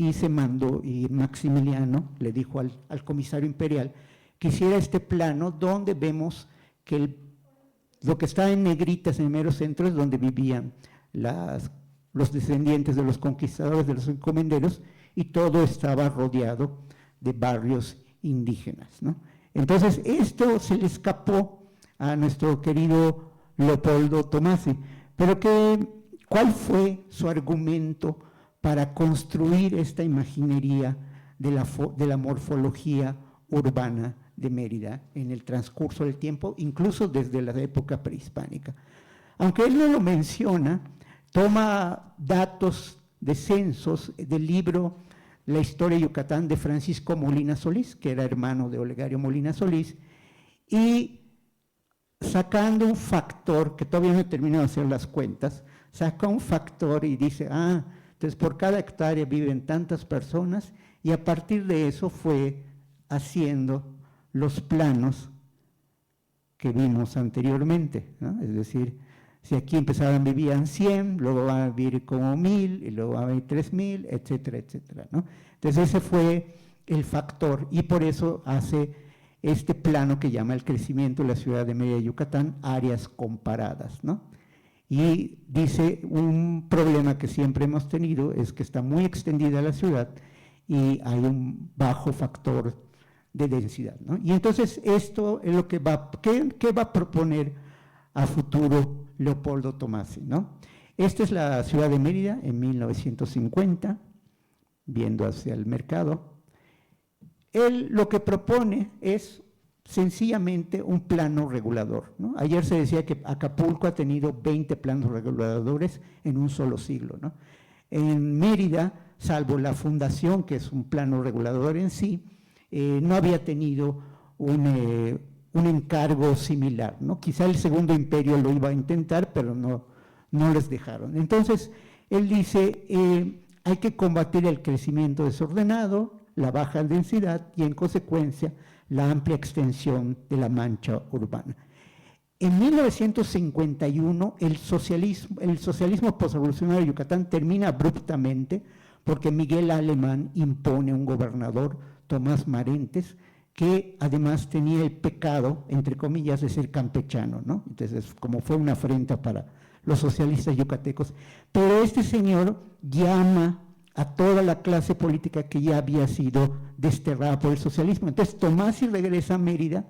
y se mandó, y Maximiliano le dijo al comisario imperial que hiciera este plano donde vemos que lo que está en negritas en el mero centro es donde vivían los descendientes de los conquistadores, de los encomenderos, y todo estaba rodeado de barrios indígenas, ¿no? Entonces, esto se le escapó a nuestro querido Leopoldo Tomasi, pero ¿cuál fue su argumento para construir esta imaginería de la morfología urbana de Mérida en el transcurso del tiempo, incluso desde la época prehispánica? Aunque él no lo menciona, toma datos de censos del libro La historia de Yucatán de Francisco Molina Solís, que era hermano de Olegario Molina Solís, y sacando un factor, que todavía no he terminado de hacer las cuentas, saca un factor y dice, entonces por cada hectárea viven tantas personas, y a partir de eso fue haciendo los planos que vimos anteriormente, ¿no? Es decir, si aquí empezaban, vivían 100, luego van a vivir como 1000, y luego van a vivir 3000, etcétera, etcétera, ¿no? Entonces ese fue el factor, y por eso hace este plano que llama el crecimiento de la ciudad de Mérida, Yucatán, áreas comparadas, ¿no? Y dice, un problema que siempre hemos tenido es que está muy extendida la ciudad y hay un bajo factor de densidad, ¿no? Y entonces esto es lo que ¿qué va a proponer a futuro Leopoldo Tomasi, ¿no? Esta es la ciudad de Mérida en 1950, viendo hacia el mercado. Él lo que propone es sencillamente un plano regulador, ¿no? Ayer se decía que Acapulco ha tenido 20 planos reguladores en un solo siglo, ¿no? En Mérida, salvo la fundación, que es un plano regulador en sí, no había tenido un encargo similar, ¿no? Quizá el Segundo Imperio lo iba a intentar, pero no les dejaron. Entonces, él dice, hay que combatir el crecimiento desordenado, la baja densidad y, en consecuencia, la amplia extensión de la mancha urbana. En 1951, el socialismo postrevolucionario de Yucatán termina abruptamente porque Miguel Alemán impone un gobernador, Tomás Marentes, que además tenía el pecado, entre comillas, de ser campechano, ¿no? Entonces, como fue una afrenta para los socialistas yucatecos. Pero este señor llama a toda la clase política que ya había sido desterrada por el socialismo. Entonces, Tomasi regresa a Mérida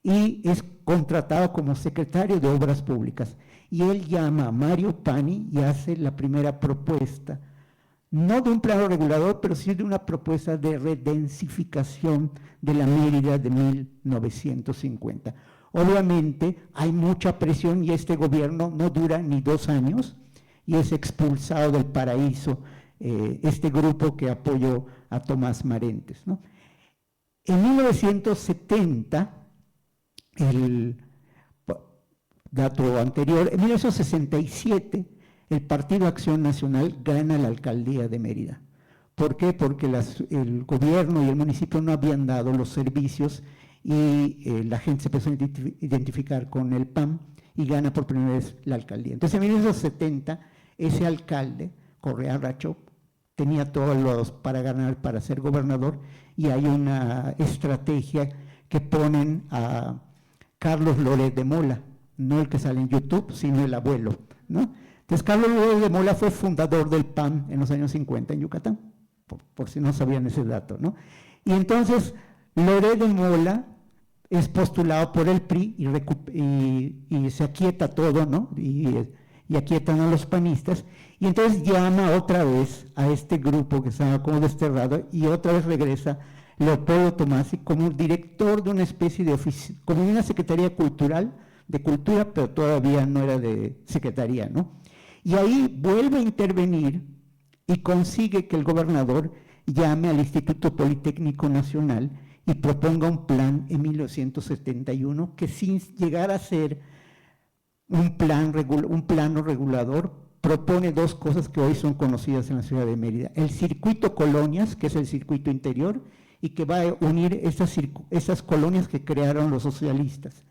y es contratado como secretario de Obras Públicas. Y él llama a Mario Pani y hace la primera propuesta, no de un plano regulador, pero sí de una propuesta de redensificación de la Mérida de 1950. Obviamente hay mucha presión y este gobierno no dura ni 2 años y es expulsado del paraíso este grupo que apoyó a Tomás Marentes, ¿no? En 1970, el dato anterior, en 1967, el Partido Acción Nacional gana la alcaldía de Mérida. ¿Por qué? Porque el gobierno y el municipio no habían dado los servicios y la gente se empezó a identificar con el PAN y gana por primera vez la alcaldía. Entonces, en 1970, ese alcalde, Correa Racho, tenía todos los para ganar, para ser gobernador, y hay una estrategia que ponen a Carlos Loret de Mola, no el que sale en YouTube, sino el abuelo, ¿no? Entonces, Carlos Loret de Mola fue fundador del PAN en los años 50 en Yucatán, por si no sabían ese dato, ¿no? Y entonces, Loret de Mola es postulado por el PRI y se aquieta todo, ¿no? Y aquietan a los panistas, y entonces llama otra vez a este grupo que estaba como desterrado, y otra vez regresa Leopoldo Tomasi como director de una especie de oficina, como una secretaría cultural, de cultura, pero todavía no era de secretaría, ¿no? Y ahí vuelve a intervenir y consigue que el gobernador llame al Instituto Politécnico Nacional y proponga un plan en 1971 que, sin llegar a ser un plano regulador, propone 2 cosas que hoy son conocidas en la ciudad de Mérida: el circuito colonias, que es el circuito interior, y que va a unir esas colonias que crearon los socialistas,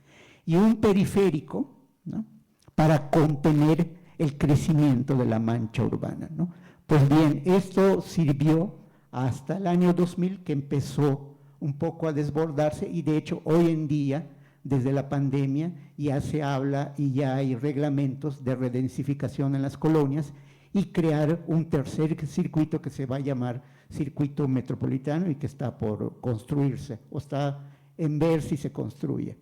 y un periférico, ¿no?, para contener el crecimiento de la mancha urbana, ¿no? Pues bien, esto sirvió hasta el año 2000 que empezó un poco a desbordarse y de hecho hoy en día, desde la pandemia, ya se habla y ya hay reglamentos de redensificación en las colonias y crear un tercer circuito que se va a llamar circuito metropolitano y que está por construirse o está en ver si se construye.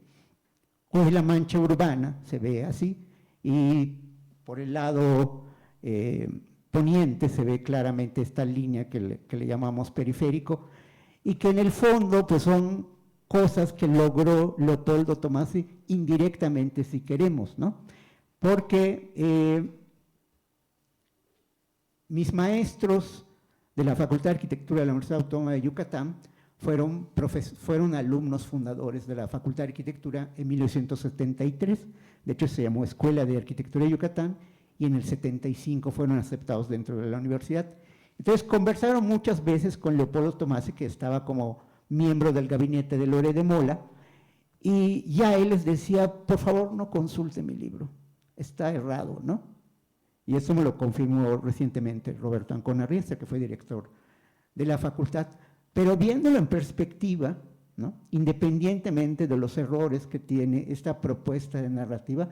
Hoy la mancha urbana se ve así y por el lado poniente se ve claramente esta línea que le llamamos periférico y que en el fondo pues son cosas que logró Leopoldo Tomasi indirectamente si queremos, ¿no? Porque mis maestros de la Facultad de Arquitectura de la Universidad Autónoma de Yucatán fueron alumnos fundadores de la Facultad de Arquitectura en 1973, de hecho se llamó Escuela de Arquitectura de Yucatán, y en el 75 fueron aceptados dentro de la universidad. Entonces conversaron muchas veces con Leopoldo Tomasi, que estaba como miembro del gabinete de Lore de Mola, y ya él les decía, por favor no consulte mi libro, está errado, ¿no? Y eso me lo confirmó recientemente Roberto Ancona Riestra, que fue director de la facultad. Pero viéndolo en perspectiva, ¿no?, independientemente de los errores que tiene esta propuesta de narrativa,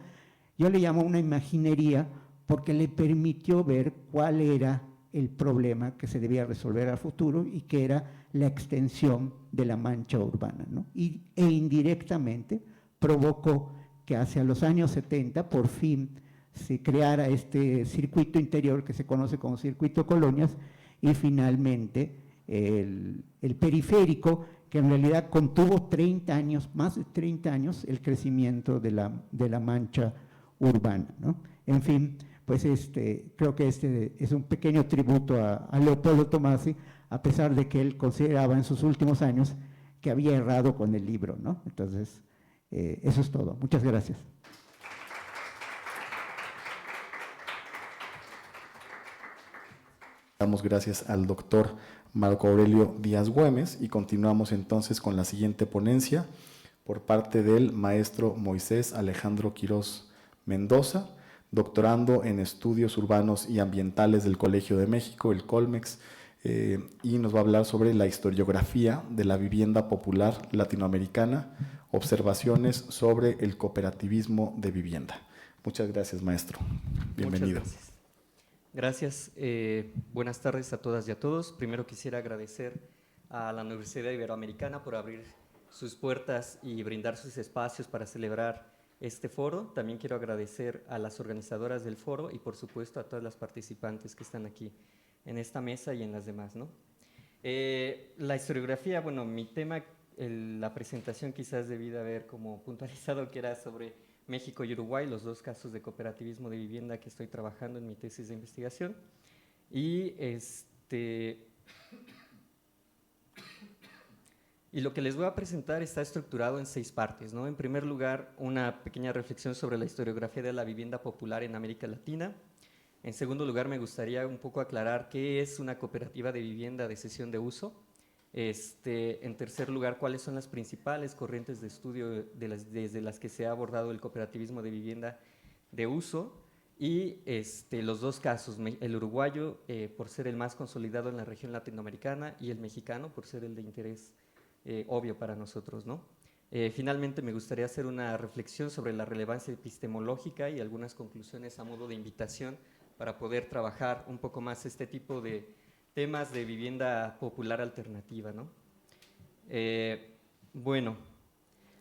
yo le llamo una imaginería porque le permitió ver cuál era el problema que se debía resolver a futuro y que era la extensión de la mancha urbana, ¿no? E indirectamente provocó que hacia los años 70 por fin se creara este circuito interior que se conoce como circuito colonias y finalmente el periférico, que en realidad contuvo 30 años, más de 30 años, el crecimiento de la mancha urbana, ¿no? En fin, pues creo que este es un pequeño tributo a Leopoldo Tomasi, a pesar de que él consideraba en sus últimos años que había errado con el libro, ¿no? Entonces, eso es todo. Muchas gracias.
Damos gracias al doctor Marco Aurelio Díaz Güemes y continuamos entonces con la siguiente ponencia por parte del maestro Moisés Alejandro Quirós Mendoza, doctorando en Estudios Urbanos y Ambientales del Colegio de México, el Colmex, y nos va a hablar sobre la historiografía de la vivienda popular latinoamericana, observaciones sobre el cooperativismo de vivienda. Muchas gracias, maestro. Bienvenido.
Muchas gracias. Gracias, buenas tardes a todas y a todos. Primero quisiera agradecer a la Universidad Iberoamericana por abrir sus puertas y brindar sus espacios para celebrar este foro. También quiero agradecer a las organizadoras del foro y por supuesto a todas las participantes que están aquí en esta mesa y en las demás, ¿no? La historiografía, bueno, mi tema, la presentación quizás debí de haber como puntualizado que era sobre México y Uruguay, los dos casos de cooperativismo de vivienda que estoy trabajando en mi tesis de investigación. Y lo que les voy a presentar está estructurado en 6 partes, ¿no? En primer lugar, una pequeña reflexión sobre la historiografía de la vivienda popular en América Latina. En segundo lugar, me gustaría un poco aclarar qué es una cooperativa de vivienda de cesión de uso. En tercer lugar, cuáles son las principales corrientes de estudio desde las que se ha abordado el cooperativismo de vivienda de uso. Y los dos casos, el uruguayo por ser el más consolidado en la región latinoamericana y el mexicano por ser el de interés obvio para nosotros, ¿no? Finalmente me gustaría hacer una reflexión sobre la relevancia epistemológica y algunas conclusiones a modo de invitación para poder trabajar un poco más este tipo de temas de vivienda popular alternativa, ¿no? Bueno,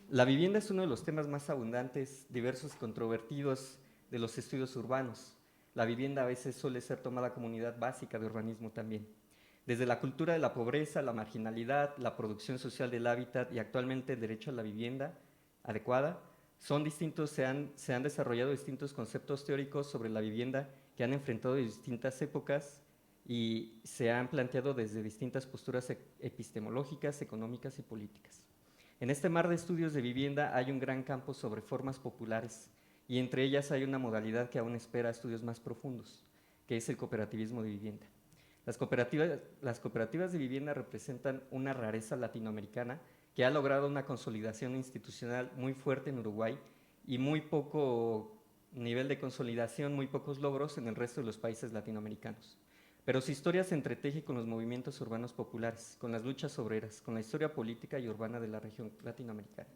la vivienda es uno de los temas más abundantes, diversos y controvertidos de los estudios urbanos. La vivienda a veces suele ser tomada como unidad básica de urbanismo también. Desde la cultura de la pobreza, la marginalidad, la producción social del hábitat y actualmente el derecho a la vivienda adecuada, se han desarrollado distintos conceptos teóricos sobre la vivienda que han enfrentado distintas épocas y se han planteado desde distintas posturas epistemológicas, económicas y políticas. En este mar de estudios de vivienda hay un gran campo sobre formas populares y entre ellas hay una modalidad que aún espera estudios más profundos, que es el cooperativismo de vivienda. Las cooperativas de vivienda representan una rareza latinoamericana que ha logrado una consolidación institucional muy fuerte en Uruguay y muy poco nivel de consolidación, muy pocos logros en el resto de los países latinoamericanos. pero su historia se entreteje con los movimientos urbanos populares, con las luchas obreras, con la historia política y urbana de la región latinoamericana.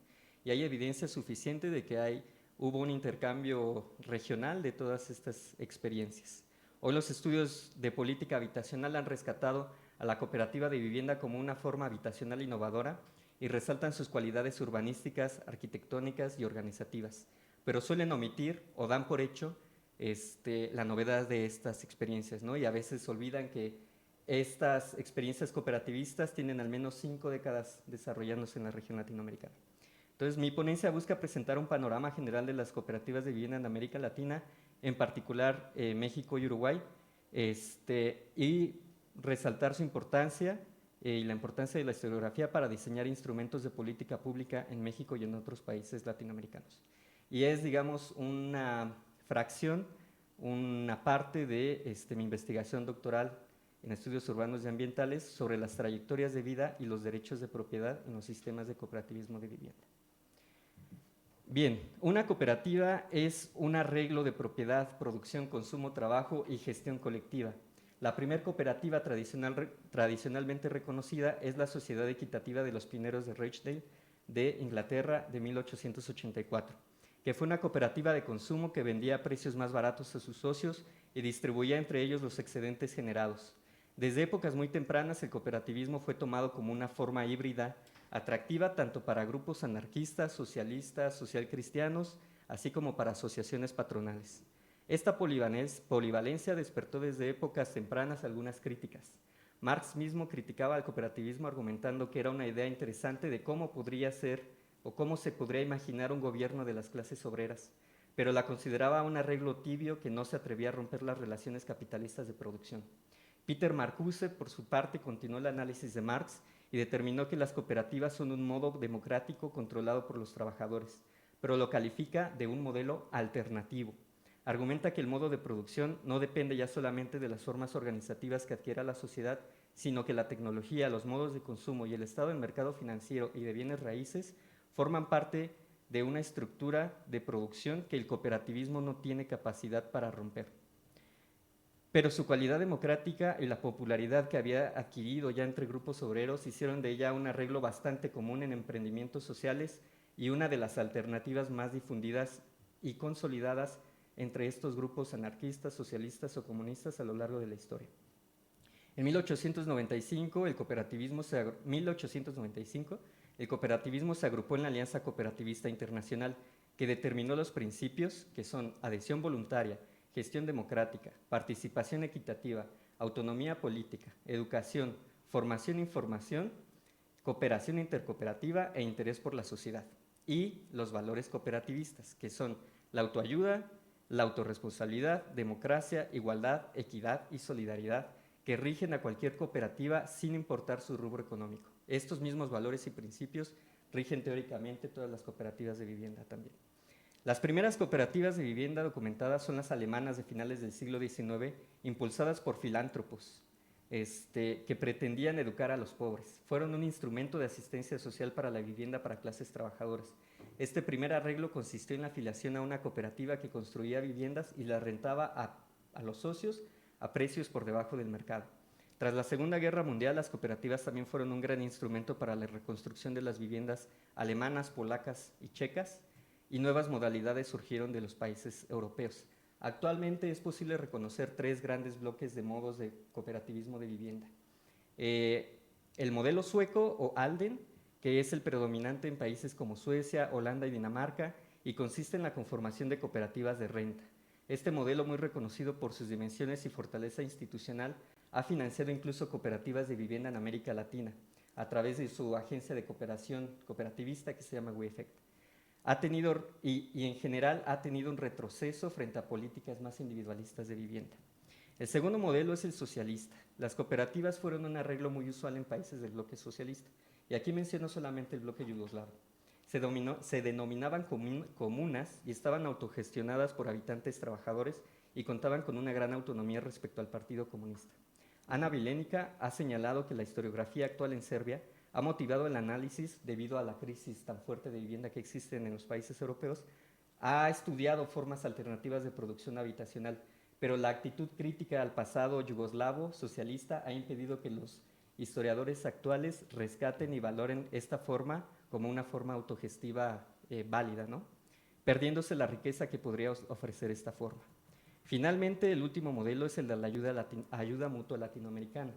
Y hay evidencia suficiente de que hubo un intercambio regional de todas estas experiencias. Hoy los estudios de política habitacional han rescatado a la cooperativa de vivienda como una forma habitacional innovadora y resaltan sus cualidades urbanísticas, arquitectónicas y organizativas, pero suelen omitir o dan por hecho la novedad de estas experiencias, ¿no? Y a veces olvidan que estas experiencias cooperativistas tienen al menos 5 décadas desarrollándose en la región latinoamericana. Entonces, mi ponencia busca presentar un panorama general de las cooperativas de vivienda en América Latina, en particular México y Uruguay, y resaltar su importancia y la importancia de la historiografía para diseñar instrumentos de política pública en México y en otros países latinoamericanos. Y es, digamos, una fracción, una parte de mi investigación doctoral en estudios urbanos y ambientales sobre las trayectorias de vida y los derechos de propiedad en los sistemas de cooperativismo de vivienda. Bien, una cooperativa es un arreglo de propiedad, producción, consumo, trabajo y gestión colectiva. La primera cooperativa tradicionalmente reconocida es la Sociedad Equitativa de los Pineros de Rochdale de Inglaterra de 1884, que fue una cooperativa de consumo que vendía a precios más baratos a sus socios y distribuía entre ellos los excedentes generados. Desde épocas muy tempranas, el cooperativismo fue tomado como una forma híbrida, atractiva tanto para grupos anarquistas, socialistas, socialcristianos, así como para asociaciones patronales. Esta polivalencia despertó desde épocas tempranas algunas críticas. Marx mismo criticaba al cooperativismo argumentando que era una idea interesante de cómo podría ser o cómo se podría imaginar un gobierno de las clases obreras, pero la consideraba un arreglo tibio que no se atrevía a romper las relaciones capitalistas de producción. Peter Marcuse, por su parte, continuó el análisis de Marx y determinó que las cooperativas son un modo democrático controlado por los trabajadores, pero lo califica de un modelo alternativo. Argumenta que el modo de producción no depende ya solamente de las formas organizativas que adquiera la sociedad, sino que la tecnología, los modos de consumo y el estado del mercado financiero y de bienes raíces forman parte de una estructura de producción que el cooperativismo no tiene capacidad para romper. Pero su cualidad democrática y la popularidad que había adquirido ya entre grupos obreros hicieron de ella un arreglo bastante común en emprendimientos sociales y una de las alternativas más difundidas y consolidadas entre estos grupos anarquistas, socialistas o comunistas a lo largo de la historia. En 1895, el cooperativismo se agrupó en la Alianza Cooperativista Internacional, que determinó los principios que son adhesión voluntaria, gestión democrática, participación equitativa, autonomía política, educación, formación e información, cooperación intercooperativa e interés por la sociedad. Y los valores cooperativistas, que son la autoayuda, la autorresponsabilidad, democracia, igualdad, equidad y solidaridad, que rigen a cualquier cooperativa sin importar su rubro económico. Estos mismos valores y principios rigen teóricamente todas las cooperativas de vivienda también. Las primeras cooperativas de vivienda documentadas son las alemanas de finales del siglo XIX, impulsadas por filántropos que pretendían educar a los pobres. Fueron un instrumento de asistencia social para la vivienda para clases trabajadoras. Este primer arreglo consistió en la afiliación a una cooperativa que construía viviendas y las rentaba a los socios a precios por debajo del mercado. Tras la Segunda Guerra Mundial, las cooperativas también fueron un gran instrumento para la reconstrucción de las viviendas alemanas, polacas y checas, y nuevas modalidades surgieron de los países europeos. Actualmente es posible reconocer 3 grandes bloques de modos de cooperativismo de vivienda. El modelo sueco o Alden, que es el predominante en países como Suecia, Holanda y Dinamarca, y consiste en la conformación de cooperativas de renta. Este modelo, muy reconocido por sus dimensiones y fortaleza institucional, ha financiado incluso cooperativas de vivienda en América Latina, a través de su agencia de cooperación cooperativista que se llama WeEffect. Ha tenido, y en general ha tenido un retroceso frente a políticas más individualistas de vivienda. El segundo modelo es el socialista. Las cooperativas fueron un arreglo muy usual en países del bloque socialista, y aquí menciono solamente el bloque yugoslavo. Se denominaban comunas y estaban autogestionadas por habitantes trabajadores y contaban con una gran autonomía respecto al Partido Comunista. Ana Vilenica ha señalado que la historiografía actual en Serbia ha motivado el análisis debido a la crisis tan fuerte de vivienda que existen en los países europeos, ha estudiado formas alternativas de producción habitacional, pero la actitud crítica al pasado yugoslavo socialista ha impedido que los historiadores actuales rescaten y valoren esta forma como una forma autogestiva válida, ¿no? Perdiéndose la riqueza que podría ofrecer esta forma. Finalmente, el último modelo es el de la ayuda mutua latinoamericana.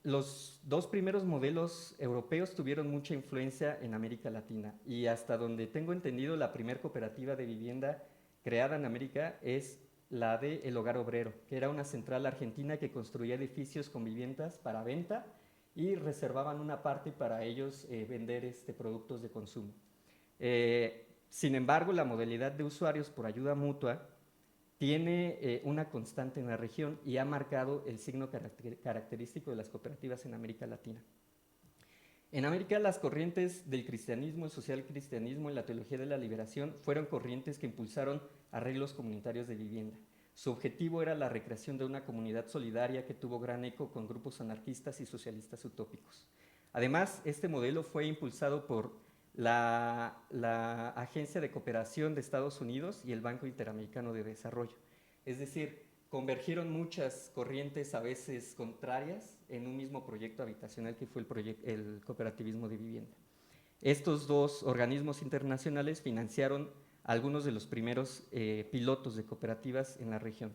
Los dos primeros modelos europeos tuvieron mucha influencia en América Latina y hasta donde tengo entendido, la primera cooperativa de vivienda creada en América es la de El Hogar Obrero, que era una central argentina que construía edificios con viviendas para venta y reservaban una parte para ellos vender productos de consumo. Sin embargo, la modalidad de usuarios por ayuda mutua tiene una constante en la región y ha marcado el signo característico de las cooperativas en América Latina. En América, las corrientes del cristianismo, el social cristianismo y la teología de la liberación fueron corrientes que impulsaron arreglos comunitarios de vivienda. Su objetivo era la recreación de una comunidad solidaria que tuvo gran eco con grupos anarquistas y socialistas utópicos. Además, este modelo fue impulsado por la Agencia de Cooperación de Estados Unidos y el Banco Interamericano de Desarrollo. Es decir, convergieron muchas corrientes a veces contrarias en un mismo proyecto habitacional que fue el cooperativismo de vivienda. Estos dos organismos internacionales financiaron algunos de los primeros pilotos de cooperativas en la región.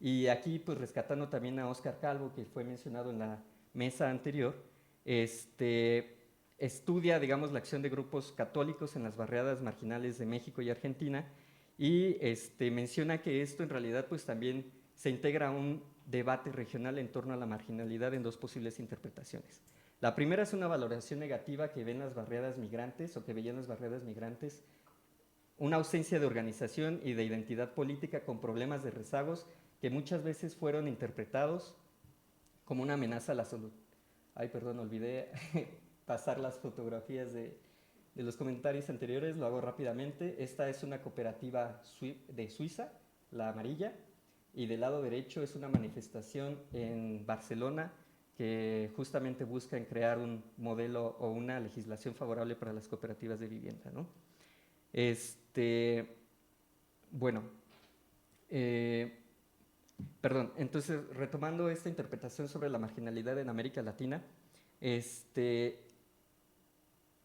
Y aquí, pues rescatando también a Óscar Calvo, que fue mencionado en la mesa anterior, estudia, digamos, la acción de grupos católicos en las barriadas marginales de México y Argentina y menciona que esto en realidad pues también se integra a un debate regional en torno a la marginalidad en dos posibles interpretaciones. La primera es una valoración negativa que ven las barriadas migrantes o que veían las barriadas migrantes una ausencia de organización y de identidad política con problemas de rezagos que muchas veces fueron interpretados como una amenaza a la salud. Ay, perdón, olvidé pasar las fotografías de los comentarios anteriores, lo hago rápidamente. Esta es una cooperativa de Suiza, la amarilla, y del lado derecho es una manifestación en Barcelona que justamente buscan crear un modelo o una legislación favorable para las cooperativas de vivienda, ¿no? Bueno, perdón, entonces retomando esta interpretación sobre la marginalidad en América Latina,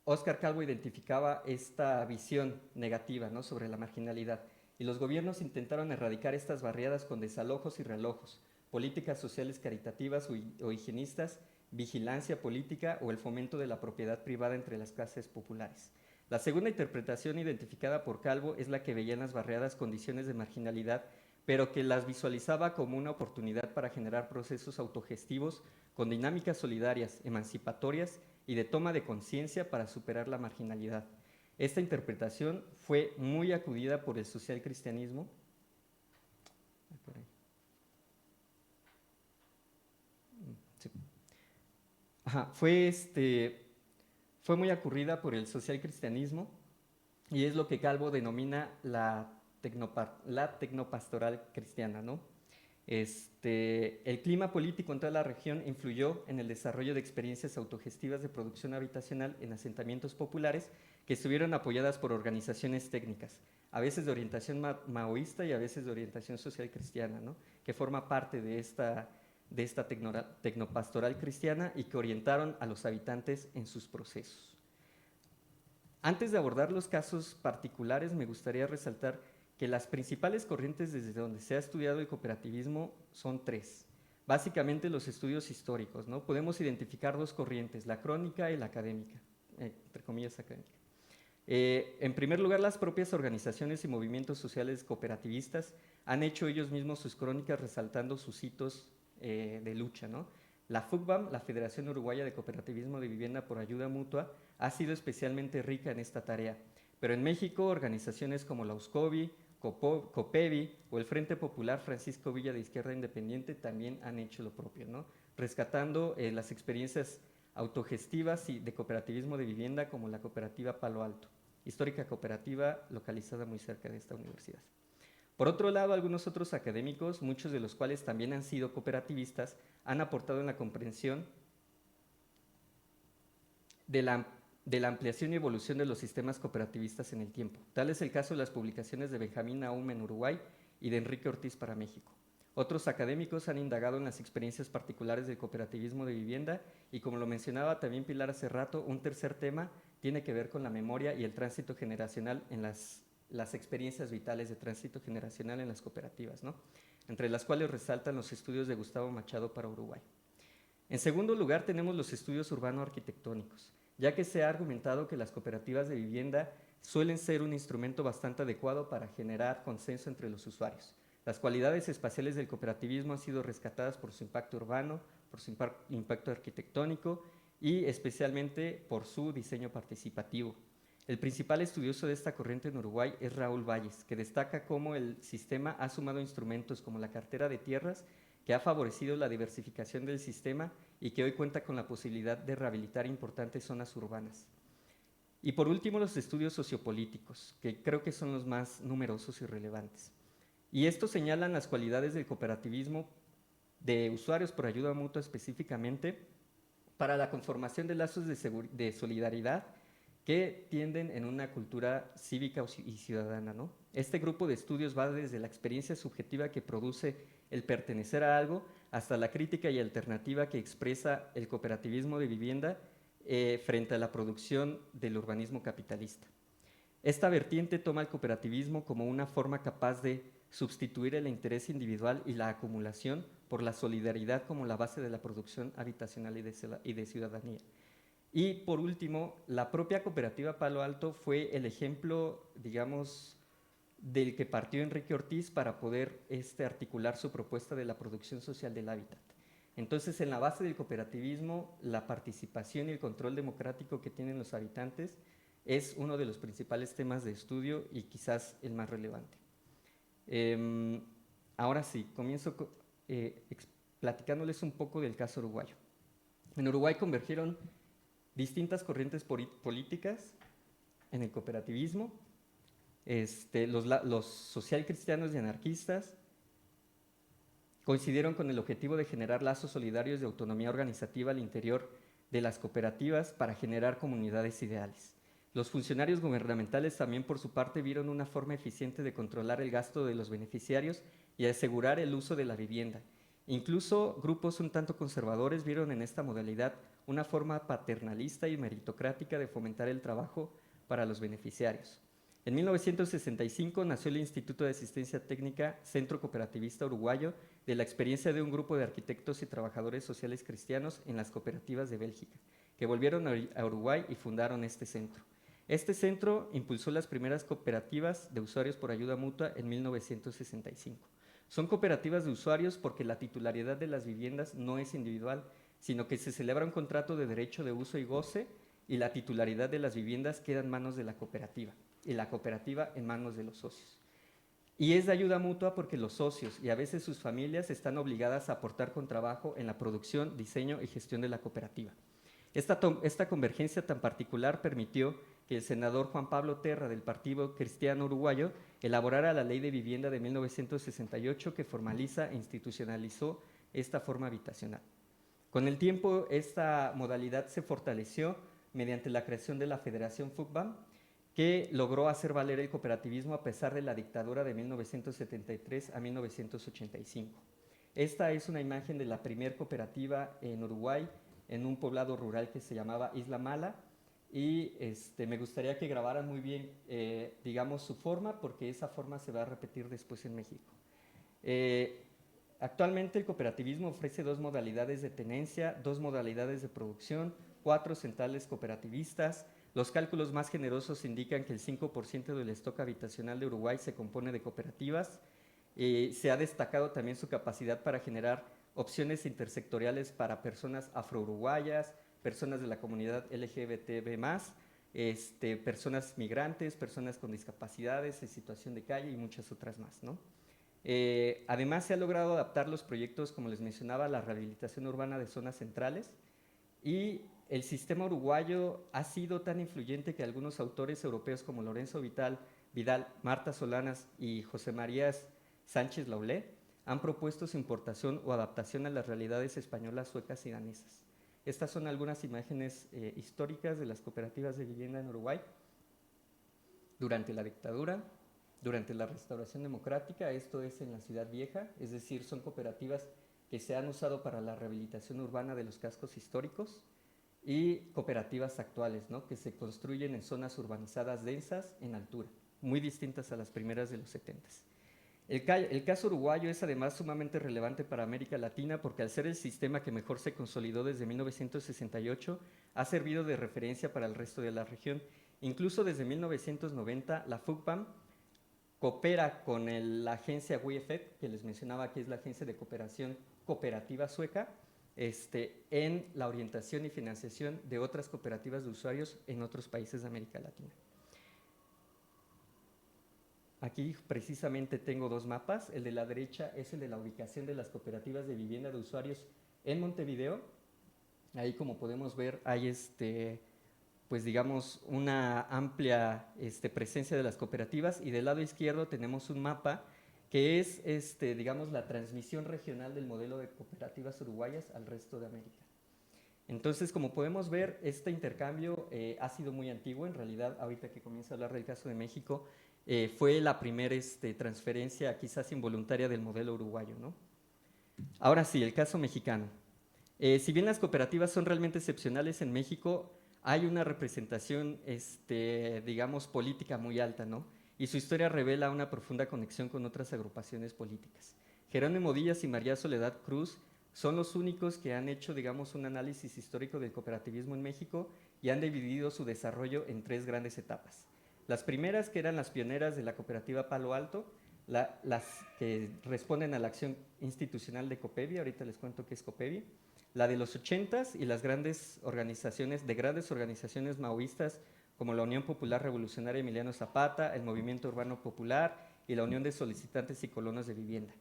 Óscar Calvo identificaba esta visión negativa, ¿no?, sobre la marginalidad, y los gobiernos intentaron erradicar estas barriadas con desalojos y relojos, políticas sociales caritativas o higienistas, vigilancia política o el fomento de la propiedad privada entre las clases populares. La segunda interpretación identificada por Calvo es la que veía en las barriadas condiciones de marginalidad, pero que las visualizaba como una oportunidad para generar procesos autogestivos con dinámicas solidarias, emancipatorias y de toma de conciencia para superar la marginalidad. Esta interpretación fue muy acudida por el social cristianismo. Sí. Fue muy acurrida por el social cristianismo y es lo que Calvo denomina la tecnopastoral cristiana, ¿no? El clima político en toda la región influyó en el desarrollo de experiencias autogestivas de producción habitacional en asentamientos populares que estuvieron apoyadas por organizaciones técnicas, a veces de orientación maoísta y a veces de orientación social cristiana, ¿no?, que forma parte de esta tecnopastoral cristiana y que orientaron a los habitantes en sus procesos. Antes de abordar los casos particulares, me gustaría resaltar que las principales corrientes desde donde se ha estudiado el cooperativismo son tres. Básicamente los estudios históricos, ¿no? Podemos identificar dos corrientes, la crónica y la académica, entre comillas académica. En primer lugar, las propias organizaciones y movimientos sociales cooperativistas han hecho ellos mismos sus crónicas resaltando sus hitos de lucha, ¿no? La FUCBAM, la Federación Uruguaya de Cooperativismo de Vivienda por Ayuda Mutua, ha sido especialmente rica en esta tarea. Pero en México, organizaciones como la USCOVI, COPEVI o el Frente Popular Francisco Villa de Izquierda Independiente también han hecho lo propio, ¿no?, rescatando las experiencias autogestivas y de cooperativismo de vivienda como la cooperativa Palo Alto, histórica cooperativa localizada muy cerca de esta universidad. Por otro lado, algunos otros académicos, muchos de los cuales también han sido cooperativistas, han aportado en la comprensión de la ampliación y evolución de los sistemas cooperativistas en el tiempo. Tal es el caso de las publicaciones de Benjamín Nahum en Uruguay y de Enrique Ortiz para México. Otros académicos han indagado en las experiencias particulares del cooperativismo de vivienda y, como lo mencionaba también Pilar hace rato, un tercer tema tiene que ver con la memoria y el tránsito generacional en las experiencias vitales de tránsito generacional en las cooperativas, ¿no? Entre las cuales resaltan los estudios de Gustavo Machado para Uruguay. En segundo lugar, tenemos los estudios urbano-arquitectónicos, ya que se ha argumentado que las cooperativas de vivienda suelen ser un instrumento bastante adecuado para generar consenso entre los usuarios. Las cualidades espaciales del cooperativismo han sido rescatadas por su impacto urbano, por su impacto arquitectónico y especialmente por su diseño participativo. El principal estudioso de esta corriente en Uruguay es Raúl Valles, que destaca cómo el sistema ha sumado instrumentos como la cartera de tierras, que ha favorecido la diversificación del sistema y que hoy cuenta con la posibilidad de rehabilitar importantes zonas urbanas. Y por último, los estudios sociopolíticos, que creo que son los más numerosos y relevantes. Y estos señalan las cualidades del cooperativismo de usuarios por ayuda mutua específicamente para la conformación de lazos de solidaridad que tienden en una cultura cívica y ciudadana, ¿no? Este grupo de estudios va desde la experiencia subjetiva que produce el pertenecer a algo hasta la crítica y alternativa que expresa el cooperativismo de vivienda frente a la producción del urbanismo capitalista. Esta vertiente toma el cooperativismo como una forma capaz de sustituir el interés individual y la acumulación por la solidaridad como la base de la producción habitacional y de ciudadanía. Y por último, la propia cooperativa Palo Alto fue el ejemplo, digamos, del que partió Enrique Ortiz para poder articular su propuesta de la producción social del hábitat. Entonces, en la base del cooperativismo, la participación y el control democrático que tienen los habitantes es uno de los principales temas de estudio y quizás el más relevante. Ahora sí, comienzo platicándoles un poco del caso uruguayo. En Uruguay convergieron distintas corrientes políticas en el cooperativismo, los socialcristianos y anarquistas coincidieron con el objetivo de generar lazos solidarios de autonomía organizativa al interior de las cooperativas para generar comunidades ideales. Los funcionarios gubernamentales también por su parte vieron una forma eficiente de controlar el gasto de los beneficiarios y asegurar el uso de la vivienda. Incluso grupos un tanto conservadores vieron en esta modalidad una forma paternalista y meritocrática de fomentar el trabajo para los beneficiarios. En 1965 nació el Instituto de Asistencia Técnica Centro Cooperativista Uruguayo, de la experiencia de un grupo de arquitectos y trabajadores sociales cristianos en las cooperativas de Bélgica, que volvieron a Uruguay y fundaron este centro. Este centro impulsó las primeras cooperativas de usuarios por ayuda mutua en 1965. Son cooperativas de usuarios porque la titularidad de las viviendas no es individual, sino que se celebra un contrato de derecho de uso y goce y la titularidad de las viviendas queda en manos de la cooperativa y la cooperativa en manos de los socios. Y es de ayuda mutua porque los socios y a veces sus familias están obligadas a aportar con trabajo en la producción, diseño y gestión de la cooperativa. Esta convergencia tan particular permitió que el senador Juan Pablo Terra del Partido Cristiano Uruguayo elaborara la Ley de Vivienda de 1968 que formaliza e institucionalizó esta forma habitacional. Con el tiempo, esta modalidad se fortaleció mediante la creación de la Federación FUCBAM, que logró hacer valer el cooperativismo a pesar de la dictadura de 1973 a 1985. Esta es una imagen de la primer cooperativa en Uruguay, en un poblado rural que se llamaba Isla Mala, y me gustaría que grabaran muy bien, digamos, su forma, porque esa forma se va a repetir después en México. Actualmente el cooperativismo ofrece 2 modalidades de tenencia, 2 modalidades de producción, 4 centrales cooperativistas. Los cálculos más generosos indican que el 5% del stock habitacional de Uruguay se compone de cooperativas. Se ha destacado también su capacidad para generar opciones intersectoriales para personas afro-uruguayas, personas de la comunidad LGBTB+, personas migrantes, personas con discapacidades, en situación de calle y muchas otras más, ¿no? Además, se ha logrado adaptar los proyectos, como les mencionaba, a la rehabilitación urbana de zonas centrales, y el sistema uruguayo ha sido tan influyente que algunos autores europeos como Lorenzo Vidal, Marta Solanas y José María Sánchez Laulé han propuesto su importación o adaptación a las realidades españolas, suecas y danesas. Estas son algunas imágenes históricas de las cooperativas de vivienda en Uruguay durante la dictadura durante la restauración democrática, esto es en la Ciudad Vieja, es decir, son cooperativas que se han usado para la rehabilitación urbana de los cascos históricos, y cooperativas actuales, ¿no?, que se construyen en zonas urbanizadas densas en altura, muy distintas a las primeras de los 70s. El caso uruguayo es además sumamente relevante para América Latina porque al ser el sistema que mejor se consolidó desde 1968, ha servido de referencia para el resto de la región. Incluso desde 1990, la FUCPAM coopera con la agencia WIEFEC, que les mencionaba que es la agencia de cooperación cooperativa sueca, en la orientación y financiación de otras cooperativas de usuarios en otros países de América Latina. Aquí precisamente tengo dos mapas. El de la derecha es el de la ubicación de las cooperativas de vivienda de usuarios en Montevideo. Ahí, como podemos ver, hay pues digamos una amplia presencia de las cooperativas, y del lado izquierdo tenemos un mapa que es digamos la transmisión regional del modelo de cooperativas uruguayas al resto de América. Entonces, como podemos ver, este intercambio ha sido muy antiguo. En realidad, ahorita que comienza a hablar del caso de México, fue la primera transferencia quizás involuntaria del modelo uruguayo, ¿no? Ahora sí, el caso mexicano. Si bien las cooperativas son realmente excepcionales en México, hay una representación, digamos, política muy alta, ¿no? Y su historia revela una profunda conexión con otras agrupaciones políticas. Jerónimo Díaz y María Soledad Cruz son los únicos que han hecho, digamos, un análisis histórico del cooperativismo en México y han dividido su desarrollo en tres grandes etapas. Las primeras, que eran las pioneras de la cooperativa Palo Alto, las que responden a la acción institucional de COPEVI, ahorita les cuento qué es COPEVI, la de los 80s y las grandes organizaciones maoístas como la Unión Popular Revolucionaria Emiliano Zapata, el Movimiento Urbano Popular y la Unión de Solicitantes y Colonos de Vivienda.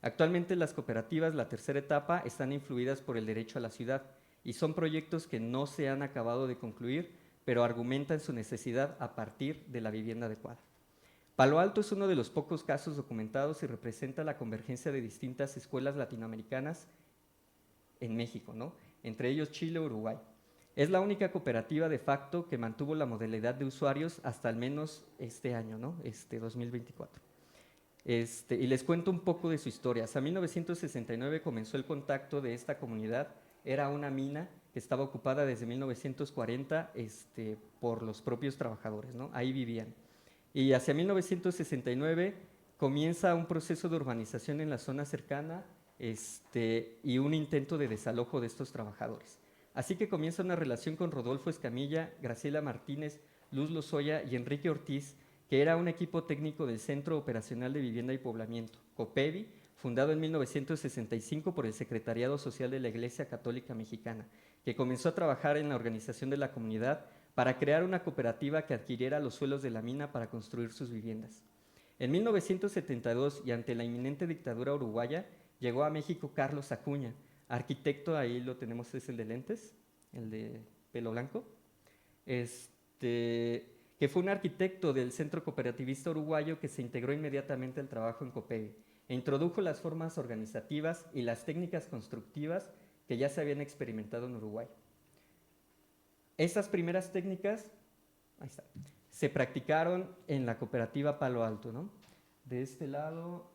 Actualmente las cooperativas, la tercera etapa, están influidas por el derecho a la ciudad y son proyectos que no se han acabado de concluir, pero argumentan su necesidad a partir de la vivienda adecuada. Palo Alto es uno de los pocos casos documentados y representa la convergencia de distintas escuelas latinoamericanas en México, ¿no?, entre ellos Chile e Uruguay. Es la única cooperativa de facto que mantuvo la modalidad de usuarios hasta al menos este año, ¿no?, 2024. Y les cuento un poco de su historia. Hasta 1969 comenzó el contacto de esta comunidad. Era una mina que estaba ocupada desde 1940 por los propios trabajadores, ¿no? Ahí vivían. Y hacia 1969 comienza un proceso de urbanización en la zona cercana y un intento de desalojo de estos trabajadores. Así que comienza una relación con Rodolfo Escamilla, Graciela Martínez, Luz Lozoya y Enrique Ortiz, que era un equipo técnico del Centro Operacional de Vivienda y Poblamiento, COPEVI, fundado en 1965 por el Secretariado Social de la Iglesia Católica Mexicana, que comenzó a trabajar en la organización de la comunidad para crear una cooperativa que adquiriera los suelos de la mina para construir sus viviendas. En 1972, y ante la inminente dictadura uruguaya, llegó a México Carlos Acuña, arquitecto, ahí lo tenemos, es el de lentes, el de pelo blanco, que fue un arquitecto del Centro Cooperativista Uruguayo que se integró inmediatamente al trabajo en COPEVI e introdujo las formas organizativas y las técnicas constructivas que ya se habían experimentado en Uruguay. Estas primeras técnicas se practicaron en la cooperativa Palo Alto, ¿no? De este lado,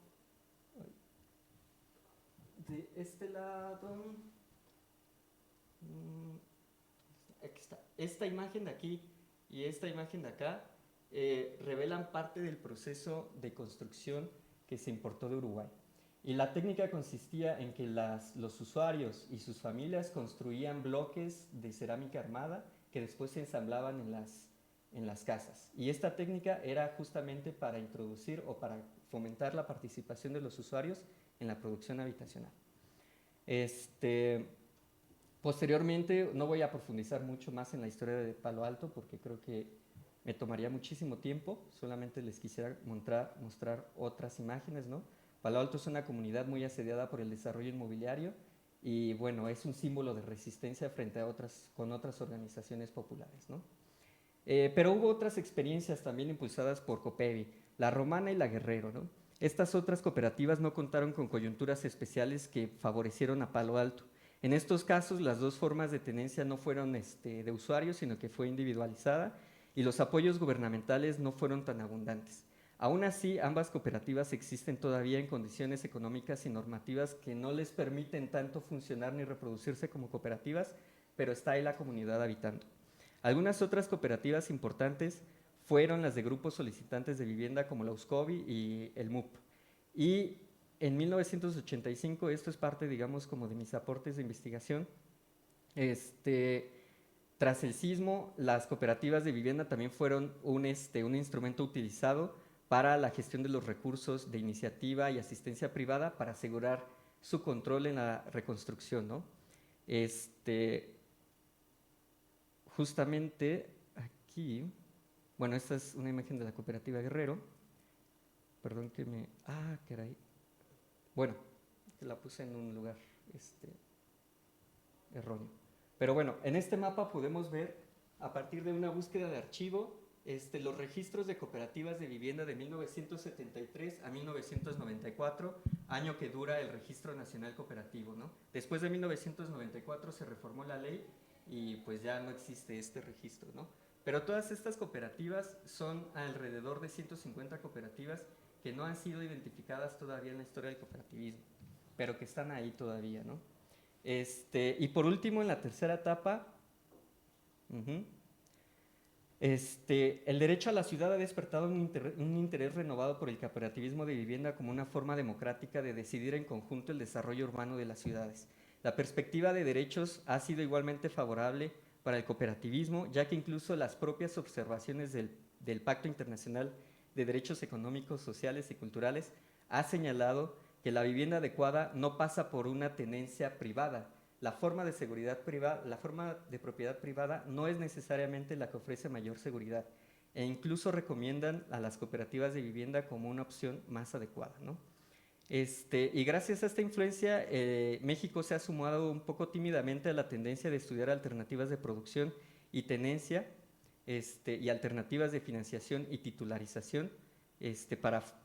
aquí está. Esta imagen de aquí y esta imagen de acá revelan parte del proceso de construcción que se importó de Uruguay. Y la técnica consistía en que los usuarios y sus familias construían bloques de cerámica armada que después se ensamblaban en las casas. Y esta técnica era justamente para introducir o para fomentar la participación de los usuarios en la producción habitacional. Posteriormente, no voy a profundizar mucho más en la historia de Palo Alto porque creo que me tomaría muchísimo tiempo, solamente les quisiera mostrar otras imágenes, ¿no? Palo Alto es una comunidad muy asediada por el desarrollo inmobiliario y bueno, es un símbolo de resistencia frente a con otras organizaciones populares, ¿no? Pero hubo otras experiencias también impulsadas por COPEVI, la Romana y la Guerrero, ¿no? Estas otras cooperativas no contaron con coyunturas especiales que favorecieron a Palo Alto. En estos casos, las dos formas de tenencia no fueron de usuarios, sino que fue individualizada y los apoyos gubernamentales no fueron tan abundantes. Aún así, ambas cooperativas existen todavía en condiciones económicas y normativas que no les permiten tanto funcionar ni reproducirse como cooperativas, pero está ahí la comunidad habitando. Algunas otras cooperativas importantes fueron las de grupos solicitantes de vivienda como la USCOVI y el MUP. Y en 1985, esto es parte, digamos, como de mis aportes de investigación, tras el sismo, las cooperativas de vivienda también fueron un instrumento utilizado para la gestión de los recursos de iniciativa y asistencia privada para asegurar su control en la reconstrucción, ¿no? Justamente aquí, bueno, esta es una imagen de la cooperativa Guerrero, perdón que me… caray, bueno, la puse en un lugar erróneo. Pero bueno, en este mapa podemos ver, a partir de una búsqueda de archivo, los registros de cooperativas de vivienda de 1973 a 1994, año que dura el Registro Nacional Cooperativo, ¿no? Después de 1994 se reformó la ley y pues ya no existe este registro, ¿no? Pero todas estas cooperativas son alrededor de 150 cooperativas que no han sido identificadas todavía en la historia del cooperativismo, pero que están ahí todavía, ¿no? Y por último, en la tercera etapa, el derecho a la ciudad ha despertado un interés renovado por el cooperativismo de vivienda como una forma democrática de decidir en conjunto el desarrollo urbano de las ciudades. La perspectiva de derechos ha sido igualmente favorable para el cooperativismo, ya que incluso las propias observaciones del Pacto Internacional de Derechos Económicos, Sociales y Culturales ha señalado que la vivienda adecuada no pasa por una tenencia privada. La forma de seguridad privada, la forma de propiedad privada no es necesariamente la que ofrece mayor seguridad, e incluso recomiendan a las cooperativas de vivienda como una opción más adecuada, ¿no? Y gracias a esta influencia, México se ha sumado un poco tímidamente a la tendencia de estudiar alternativas de producción y tenencia, y alternativas de financiación y titularización,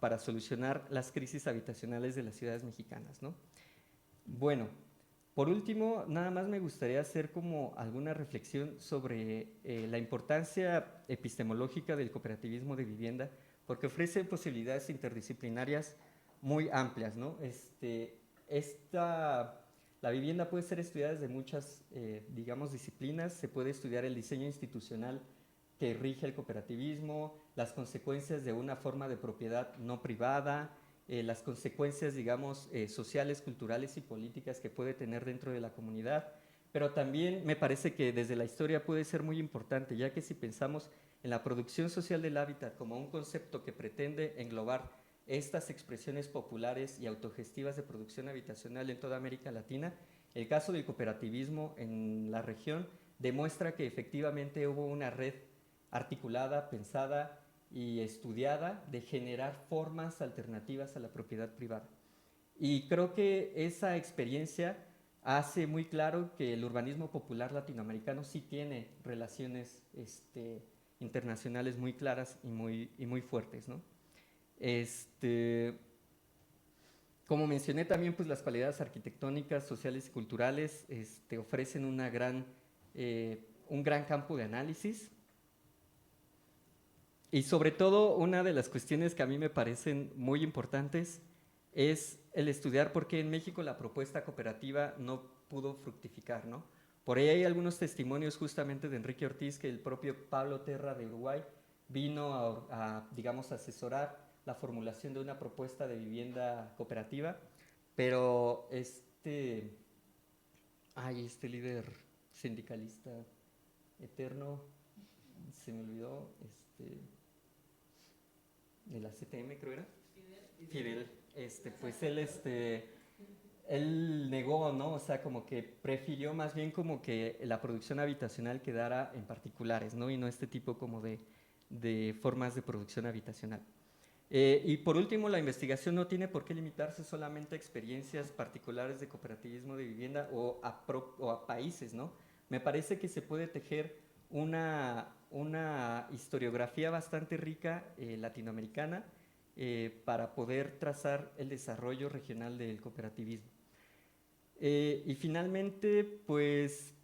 para solucionar las crisis habitacionales de las ciudades mexicanas, ¿no? Bueno, por último, nada más me gustaría hacer como alguna reflexión sobre la importancia epistemológica del cooperativismo de vivienda, porque ofrece posibilidades interdisciplinarias muy amplias, ¿no? La vivienda puede ser estudiada desde muchas, digamos, disciplinas. Se puede estudiar el diseño institucional que rige el cooperativismo, las consecuencias de una forma de propiedad no privada, las consecuencias, digamos, sociales, culturales y políticas que puede tener dentro de la comunidad, pero también me parece que desde la historia puede ser muy importante, ya que si pensamos en la producción social del hábitat como un concepto que pretende englobar estas expresiones populares y autogestivas de producción habitacional en toda América Latina, el caso del cooperativismo en la región demuestra que efectivamente hubo una red articulada, pensada y estudiada de generar formas alternativas a la propiedad privada. Y creo que esa experiencia hace muy claro que el urbanismo popular latinoamericano sí tiene relaciones internacionales muy claras y muy fuertes, ¿no? Como mencioné también, pues las cualidades arquitectónicas, sociales y culturales ofrecen un gran campo de análisis. Y sobre todo, una de las cuestiones que a mí me parecen muy importantes es el estudiar por qué en México la propuesta cooperativa no pudo fructificar, ¿no? Por ahí hay algunos testimonios justamente de Enrique Ortiz, que el propio Pablo Terra de Uruguay vino digamos, asesorar la formulación de una propuesta de vivienda cooperativa, pero este líder sindicalista eterno, se me olvidó, de la CTM, creo era. Fidel, pues él negó, ¿no? O sea, como que prefirió más bien como que la producción habitacional quedara en particulares, ¿no? Y no este tipo como de formas de producción habitacional. Y por último, la investigación no tiene por qué limitarse solamente a experiencias particulares de cooperativismo de vivienda o a países, ¿no? Me parece que se puede tejer una historiografía bastante rica latinoamericana para poder trazar el desarrollo regional del cooperativismo. Y finalmente, pues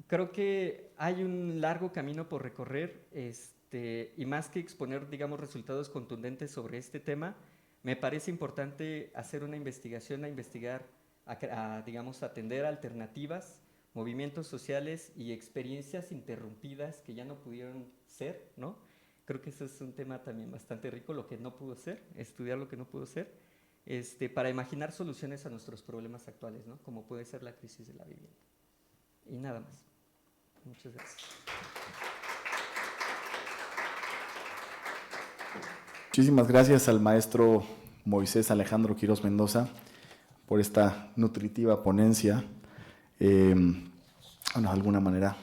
creo que hay un largo camino por recorrer. Y más que exponer, digamos, resultados contundentes sobre este tema, me parece importante hacer una investigación, digamos, atender alternativas, movimientos sociales y experiencias interrumpidas que ya no pudieron ser, ¿no? Creo que ese es un tema también bastante rico, lo que no pudo ser, estudiar lo que no pudo ser, para imaginar soluciones a nuestros problemas actuales, ¿no? Como puede ser la crisis de la vivienda. Y nada más. Muchas gracias.
Muchísimas gracias al maestro Moisés Alejandro Quirós Mendoza por esta nutritiva ponencia. Bueno, de alguna manera,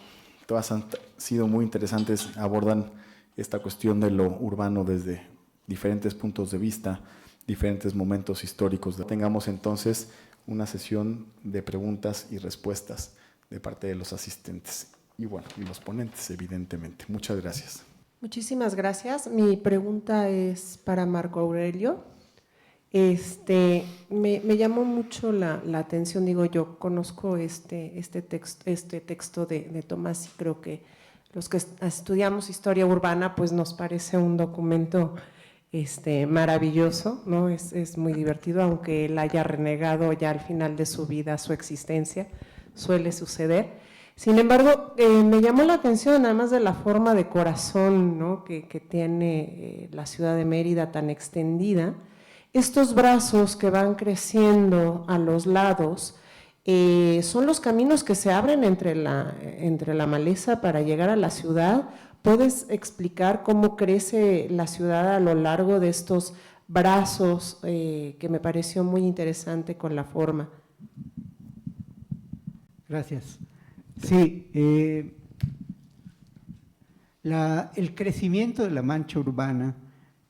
todas han sido muy interesantes, abordan esta cuestión de lo urbano desde diferentes puntos de vista, diferentes momentos históricos. Tengamos entonces una sesión de preguntas y respuestas de parte de los asistentes y bueno, y los ponentes, evidentemente. Muchas gracias.
Muchísimas gracias. Mi pregunta es para Marco Aurelio. Me llamó mucho la atención, digo, yo conozco este texto de Tomás y creo que los que estudiamos historia urbana pues nos parece un documento maravilloso, ¿no? Es muy divertido, aunque él haya renegado ya al final de su vida, su existencia, suele suceder. Sin embargo, me llamó la atención, además de la forma de corazón, ¿no? que tiene la ciudad de Mérida tan extendida, estos brazos que van creciendo a los lados son los caminos que se abren entre la maleza para llegar a la ciudad. ¿Puedes explicar cómo crece la ciudad a lo largo de estos brazos que me pareció muy interesante con la forma?
Gracias. Sí, el crecimiento de la mancha urbana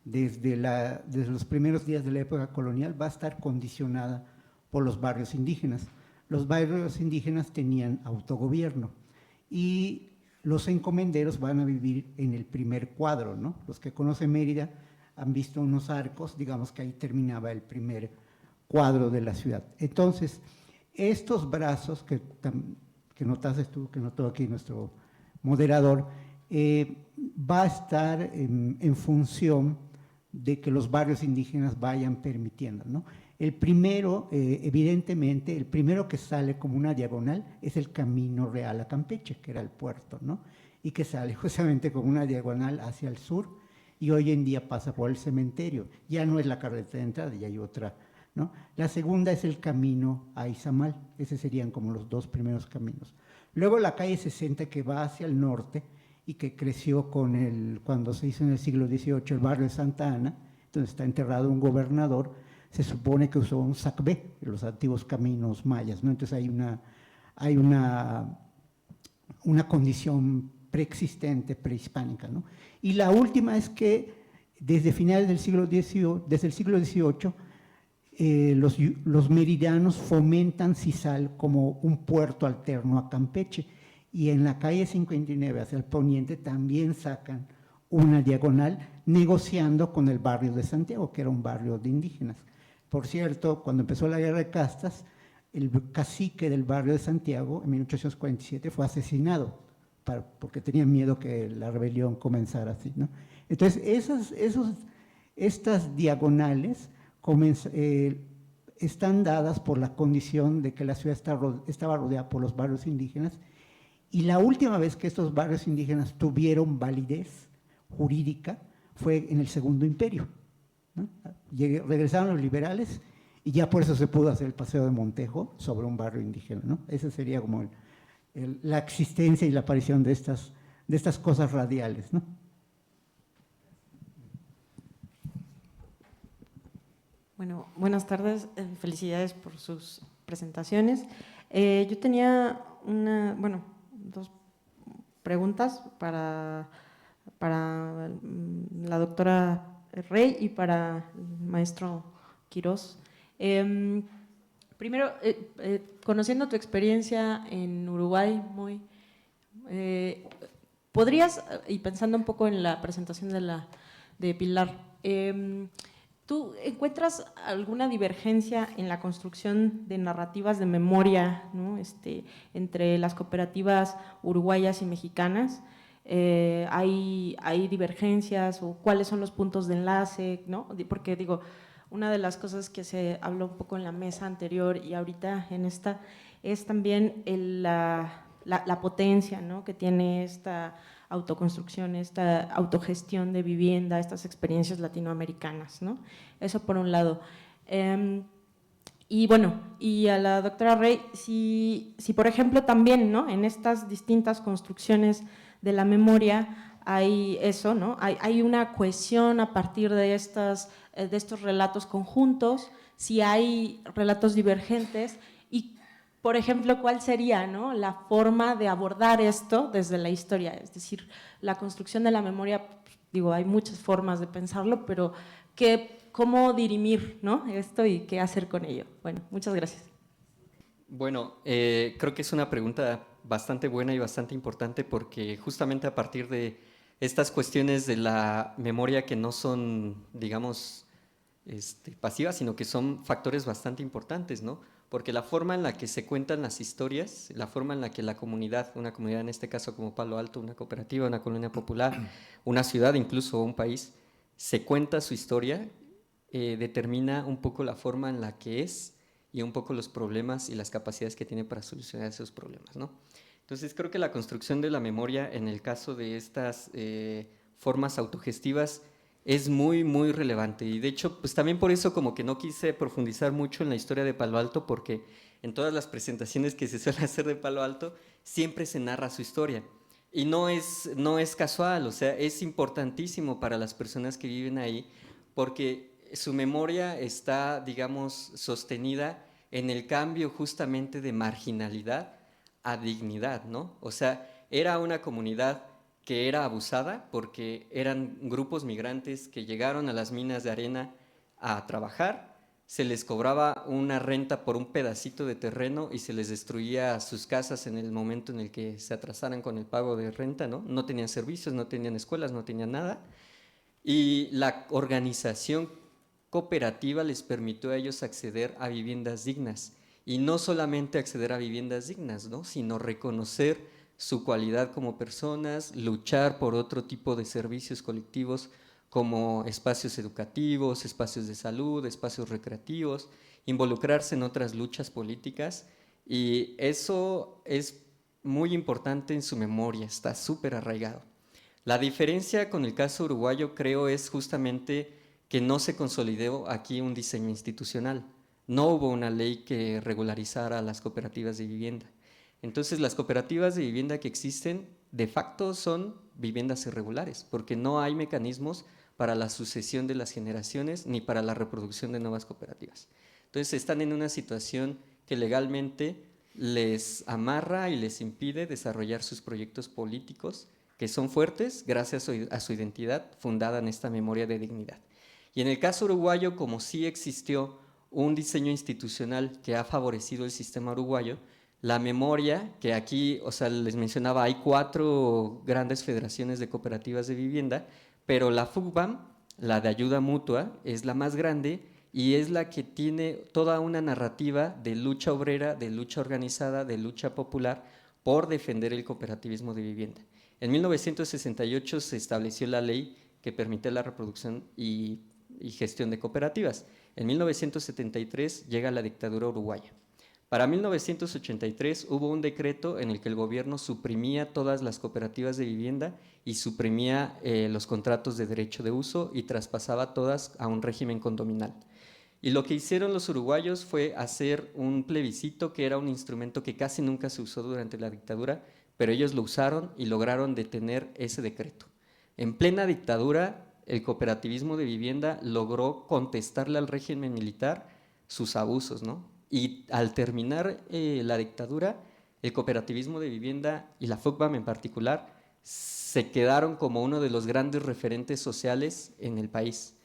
desde los primeros días de la época colonial va a estar condicionada por los barrios indígenas. Los barrios indígenas tenían autogobierno y los encomenderos van a vivir en el primer cuadro, ¿no? Los que conocen Mérida han visto unos arcos, digamos que ahí terminaba el primer cuadro de la ciudad. Entonces, estos brazos que notaste tú, que notó aquí nuestro moderador, va a estar en función de que los barrios indígenas vayan permitiendo, ¿no? El primero, evidentemente, el primero que sale como una diagonal es el Camino Real a Campeche, que era el puerto, ¿no? Y que sale justamente como una diagonal hacia el sur y hoy en día pasa por el cementerio. Ya no es la carretera de entrada, ya hay otra, ¿no? La segunda es el camino a Izamal, esos serían como los dos primeros caminos. Luego la calle 60 que va hacia el norte y que creció cuando se hizo en el siglo XVIII el barrio de Santa Ana, donde está enterrado un gobernador, se supone que usó un sacbé, los antiguos caminos mayas, ¿no? Entonces hay una condición preexistente, prehispánica, ¿no? Y la última es que desde finales del siglo XVIII, desde el siglo XVIII, los meridianos fomentan Cizal como un puerto alterno a Campeche y en la calle 59 hacia el poniente también sacan una diagonal negociando con el barrio de Santiago, que era un barrio de indígenas. Por cierto, cuando empezó la guerra de castas, el cacique del barrio de Santiago en 1847 fue asesinado porque tenían miedo que la rebelión comenzara así, ¿no? Entonces, estas diagonales están dadas por la condición de que la ciudad estaba rodeada por los barrios indígenas y la última vez que estos barrios indígenas tuvieron validez jurídica fue en el Segundo Imperio, ¿no? Regresaron los liberales y ya por eso se pudo hacer el Paseo de Montejo sobre un barrio indígena, ¿no? Esa sería como la existencia y la aparición de estas cosas radiales, ¿no?
Bueno, buenas tardes, felicidades por sus presentaciones. Yo tenía dos preguntas para la doctora Rey y para el maestro Quirós. Primero, conociendo tu experiencia en Uruguay, ¿podrías, y pensando un poco en la presentación de Pilar, ¿tú encuentras alguna divergencia en la construcción de narrativas de memoria, ¿no? Entre las cooperativas uruguayas y mexicanas? ¿Hay divergencias o cuáles son los puntos de enlace, ¿no? Porque digo, una de las cosas que se habló un poco en la mesa anterior y ahorita en esta es también la potencia, ¿no?, que tiene esta autoconstrucción, esta autogestión de vivienda, estas experiencias latinoamericanas, ¿no? Eso por un lado. Y bueno, y a la doctora Rey, si por ejemplo también, ¿no?, en estas distintas construcciones de la memoria hay eso, ¿no?, hay una cohesión a partir de estos relatos conjuntos, si hay relatos divergentes y, por ejemplo, ¿cuál sería, ¿no?, la forma de abordar esto desde la historia? Es decir, la construcción de la memoria, digo, hay muchas formas de pensarlo, pero ¿cómo dirimir, ¿no?, esto y qué hacer con ello? Bueno, muchas gracias.
Bueno, creo que es una pregunta bastante buena y bastante importante porque justamente a partir de estas cuestiones de la memoria que no son, digamos, pasivas, sino que son factores bastante importantes, ¿no? Porque la forma en la que se cuentan las historias, la forma en la que la comunidad, una comunidad en este caso como Palo Alto, una cooperativa, una colonia popular, una ciudad, incluso un país, se cuenta su historia, determina un poco la forma en la que es y un poco los problemas y las capacidades que tiene para solucionar esos problemas, ¿no? Entonces creo que la construcción de la memoria en el caso de estas formas autogestivas es muy, muy relevante y de hecho, pues también por eso como que no quise profundizar mucho en la historia de Palo Alto porque en todas las presentaciones que se suelen hacer de Palo Alto siempre se narra su historia y no es casual, o sea, es importantísimo para las personas que viven ahí porque su memoria está, digamos, sostenida en el cambio justamente de marginalidad a dignidad, ¿no? O sea, era una comunidad que era abusada porque eran grupos migrantes que llegaron a las minas de arena a trabajar, se les cobraba una renta por un pedacito de terreno y se les destruía sus casas en el momento en el que se atrasaran con el pago de renta, ¿no? No tenían servicios, no tenían escuelas, no tenían nada. Y la organización cooperativa les permitió a ellos acceder a viviendas dignas. Y no solamente acceder a viviendas dignas, ¿no?, sino reconocer su cualidad como personas, luchar por otro tipo de servicios colectivos como espacios educativos, espacios de salud, espacios recreativos, involucrarse en otras luchas políticas y eso es muy importante en su memoria, está súper arraigado. La diferencia con el caso uruguayo creo es justamente que no se consolidó aquí un diseño institucional, no hubo una ley que regularizara las cooperativas de vivienda. Entonces las cooperativas de vivienda que existen de facto son viviendas irregulares porque no hay mecanismos para la sucesión de las generaciones ni para la reproducción de nuevas cooperativas. Entonces están en una situación que legalmente les amarra y les impide desarrollar sus proyectos políticos que son fuertes gracias a su identidad fundada en esta memoria de dignidad. Y en el caso uruguayo, como sí existió un diseño institucional que ha favorecido el sistema uruguayo, la memoria, que aquí, o sea, les mencionaba, hay 4 grandes federaciones de cooperativas de vivienda, pero la FUCBAM, la de ayuda mutua, es la más grande y es la que tiene toda una narrativa de lucha obrera, de lucha organizada, de lucha popular por defender el cooperativismo de vivienda. En 1968 se estableció la ley que permite la reproducción y gestión de cooperativas. En 1973 llega la dictadura uruguaya. Para 1983 hubo un decreto en el que el gobierno suprimía todas las cooperativas de vivienda y suprimía los contratos de derecho de uso y traspasaba todas a un régimen condominal. Y lo que hicieron los uruguayos fue hacer un plebiscito que era un instrumento que casi nunca se usó durante la dictadura, pero ellos lo usaron y lograron detener ese decreto. En plena dictadura, el cooperativismo de vivienda logró contestarle al régimen militar sus abusos, ¿no? Y al terminar la dictadura, el cooperativismo de vivienda y la FUCBAM en particular se quedaron como uno de los grandes referentes sociales en el país.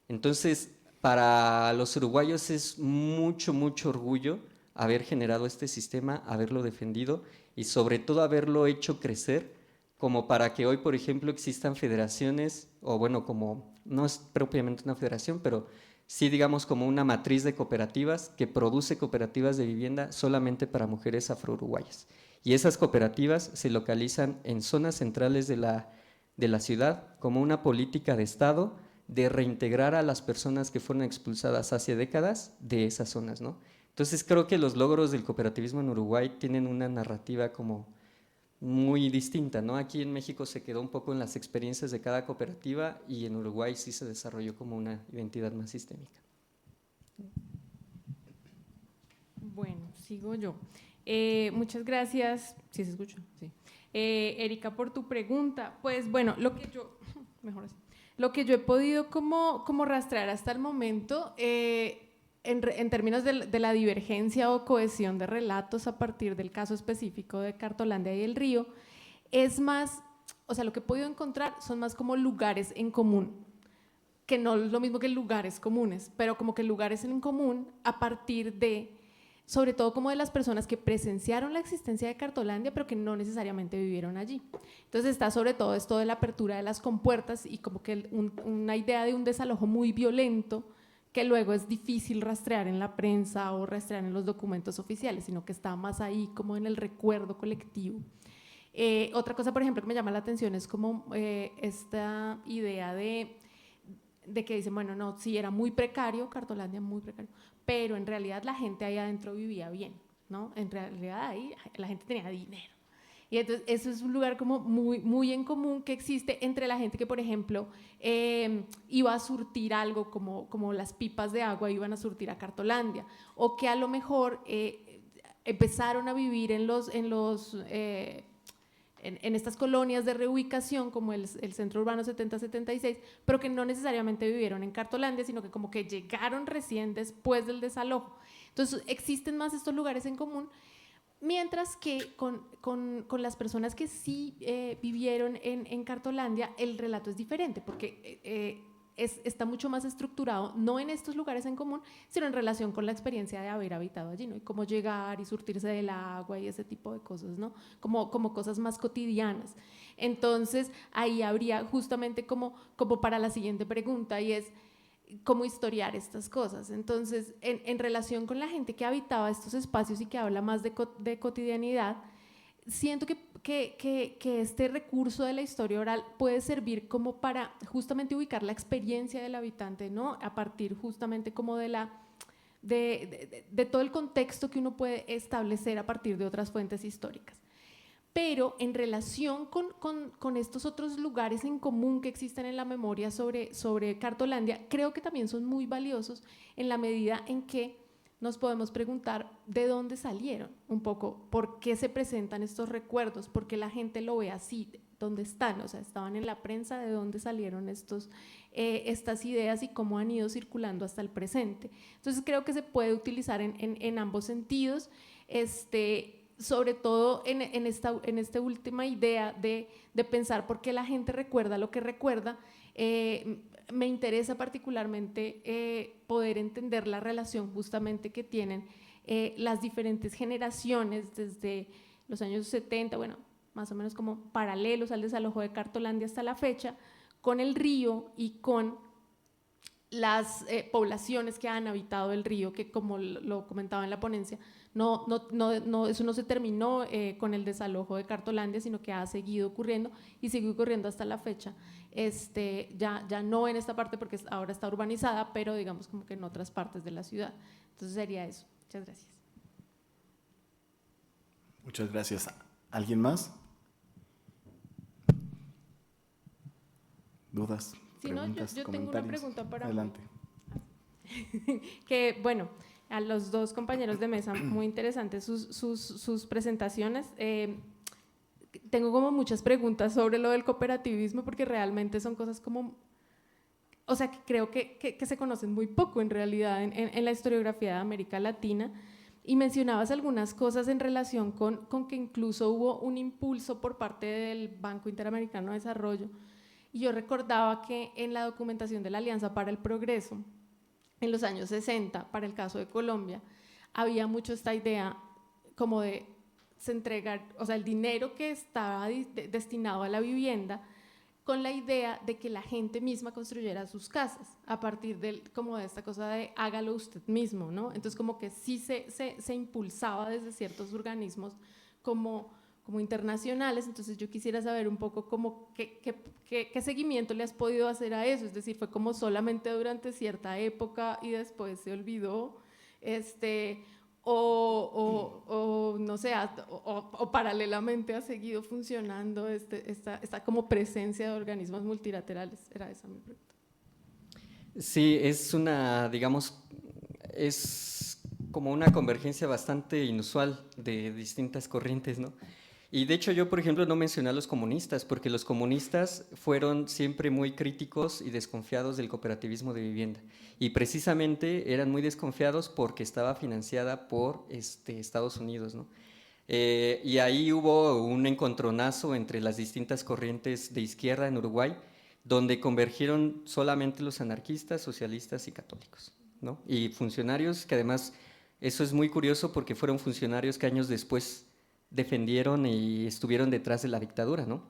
Entonces, para los uruguayos es mucho, mucho orgullo haber generado este sistema, haberlo defendido y sobre todo haberlo hecho crecer como para que hoy, por ejemplo, existan federaciones, o bueno, como no es propiamente una federación, pero sí digamos como una matriz de cooperativas que produce cooperativas de vivienda solamente para mujeres afro-uruguayas. Y esas cooperativas se localizan en zonas centrales de la ciudad como una política de Estado de reintegrar a las personas que fueron expulsadas hace décadas de esas zonas, ¿no? Entonces creo que los logros del cooperativismo en Uruguay tienen una narrativa como muy distinta, ¿no? Aquí en México se quedó un poco en las experiencias de cada cooperativa y en Uruguay sí se desarrolló como una identidad más sistémica.
Bueno, sigo yo. Muchas gracias, ¿sí se escucha? Sí. Erika, por tu pregunta. Pues bueno, lo que yo, mejor así, lo que yo he podido como rastrear hasta el momento, en términos de la divergencia o cohesión de relatos a partir del caso específico de Cartolandia y el río, es más, o sea, lo que he podido encontrar son más como lugares en común, que no es lo mismo que lugares comunes, pero como que lugares en común a partir de, sobre todo como de las personas que presenciaron la existencia de Cartolandia, pero que no necesariamente vivieron allí. Entonces está sobre todo esto de la apertura de las compuertas y como que una idea de un desalojo muy violento, que luego es difícil rastrear en la prensa o rastrear en los documentos oficiales, sino que está más ahí como en el recuerdo colectivo. Otra cosa, por ejemplo, que me llama la atención es como esta idea de que dicen, bueno, no, sí era muy precario, Cartolandia muy precario, pero en realidad la gente ahí adentro vivía bien, ¿no? En realidad ahí la gente tenía dinero. Y entonces eso es un lugar como muy en común que existe entre la gente que, por ejemplo, iba a surtir algo como las pipas de agua iban a surtir a Cartolandia, o que a lo mejor empezaron a vivir en estas colonias de reubicación como el Centro Urbano 70-76, pero que no necesariamente vivieron en Cartolandia, sino que como que llegaron recién después del desalojo. Entonces existen más estos lugares en común, mientras que con las personas que sí vivieron en Cartolandia, el relato es diferente, porque está mucho más estructurado, no en estos lugares en común, sino en relación con la experiencia de haber habitado allí, ¿no? Y cómo llegar y surtirse del agua y ese tipo de cosas, ¿no? Como cosas más cotidianas. Entonces, ahí habría justamente como para la siguiente pregunta, y es cómo historiar estas cosas. Entonces, en relación con la gente que habitaba estos espacios y que habla más de cotidianidad, siento que este recurso de la historia oral puede servir como para justamente ubicar la experiencia del habitante, ¿no? A partir justamente como de todo el contexto que uno puede establecer a partir de otras fuentes históricas. Pero en relación con estos otros lugares en común que existen en la memoria sobre Cartolandia, creo que también son muy valiosos en la medida en que nos podemos preguntar de dónde salieron un poco, por qué se presentan estos recuerdos, por qué la gente lo ve así, dónde están, o sea, estaban en la prensa, de dónde salieron estas ideas y cómo han ido circulando hasta el presente. Entonces creo que se puede utilizar en ambos sentidos, sobre todo en esta última idea de pensar por qué la gente recuerda lo que recuerda. Me interesa particularmente poder entender la relación justamente que tienen las diferentes generaciones desde los años 70, bueno, más o menos como paralelos al desalojo de Cartolandia hasta la fecha, con el río y con las poblaciones que han habitado el río, que como lo comentaba en la ponencia, eso no se terminó con el desalojo de Cartolandia, sino que ha seguido ocurriendo y sigue ocurriendo hasta la fecha, ya no en esta parte porque ahora está urbanizada, pero digamos como que en otras partes de la ciudad. Entonces sería eso. Muchas gracias.
Muchas gracias. ¿Alguien más? ¿Dudas?
Sí, no,
preguntas,
yo tengo una
comentarios.
pregunta para
Adelante.
que bueno, a los dos compañeros de mesa, muy interesantes sus presentaciones. Tengo como muchas preguntas sobre lo del cooperativismo, porque realmente son cosas como, o sea, que creo que se conocen muy poco en realidad en la historiografía de América Latina. Y mencionabas algunas cosas en relación con que incluso hubo un impulso por parte del Banco Interamericano de Desarrollo. Y yo recordaba que en la documentación de la Alianza para el Progreso, en los años 60, para el caso de Colombia, había mucho esta idea como de se entregar, o sea, el dinero que estaba destinado a la vivienda, con la idea de que la gente misma construyera sus casas, a partir como de esta cosa de hágalo usted mismo, ¿no? Entonces como que sí se impulsaba desde ciertos organismos como internacionales. Entonces yo quisiera saber un poco como qué seguimiento le has podido hacer a eso, es decir, fue como solamente durante cierta época y después se olvidó, o no sé, o paralelamente ha seguido funcionando esta como presencia de organismos multilaterales. Era esa mi pregunta.
Sí, es una, digamos, es como una convergencia bastante inusual de distintas corrientes, ¿no? Y de hecho yo, por ejemplo, no mencioné a los comunistas, porque los comunistas fueron siempre muy críticos y desconfiados del cooperativismo de vivienda. Y precisamente eran muy desconfiados porque estaba financiada por Estados Unidos, ¿no? Y ahí hubo un encontronazo entre las distintas corrientes de izquierda en Uruguay, donde convergieron solamente los anarquistas, socialistas y católicos, ¿no? Y funcionarios que además, eso es muy curioso porque fueron funcionarios que años después defendieron y estuvieron detrás de la dictadura, ¿no?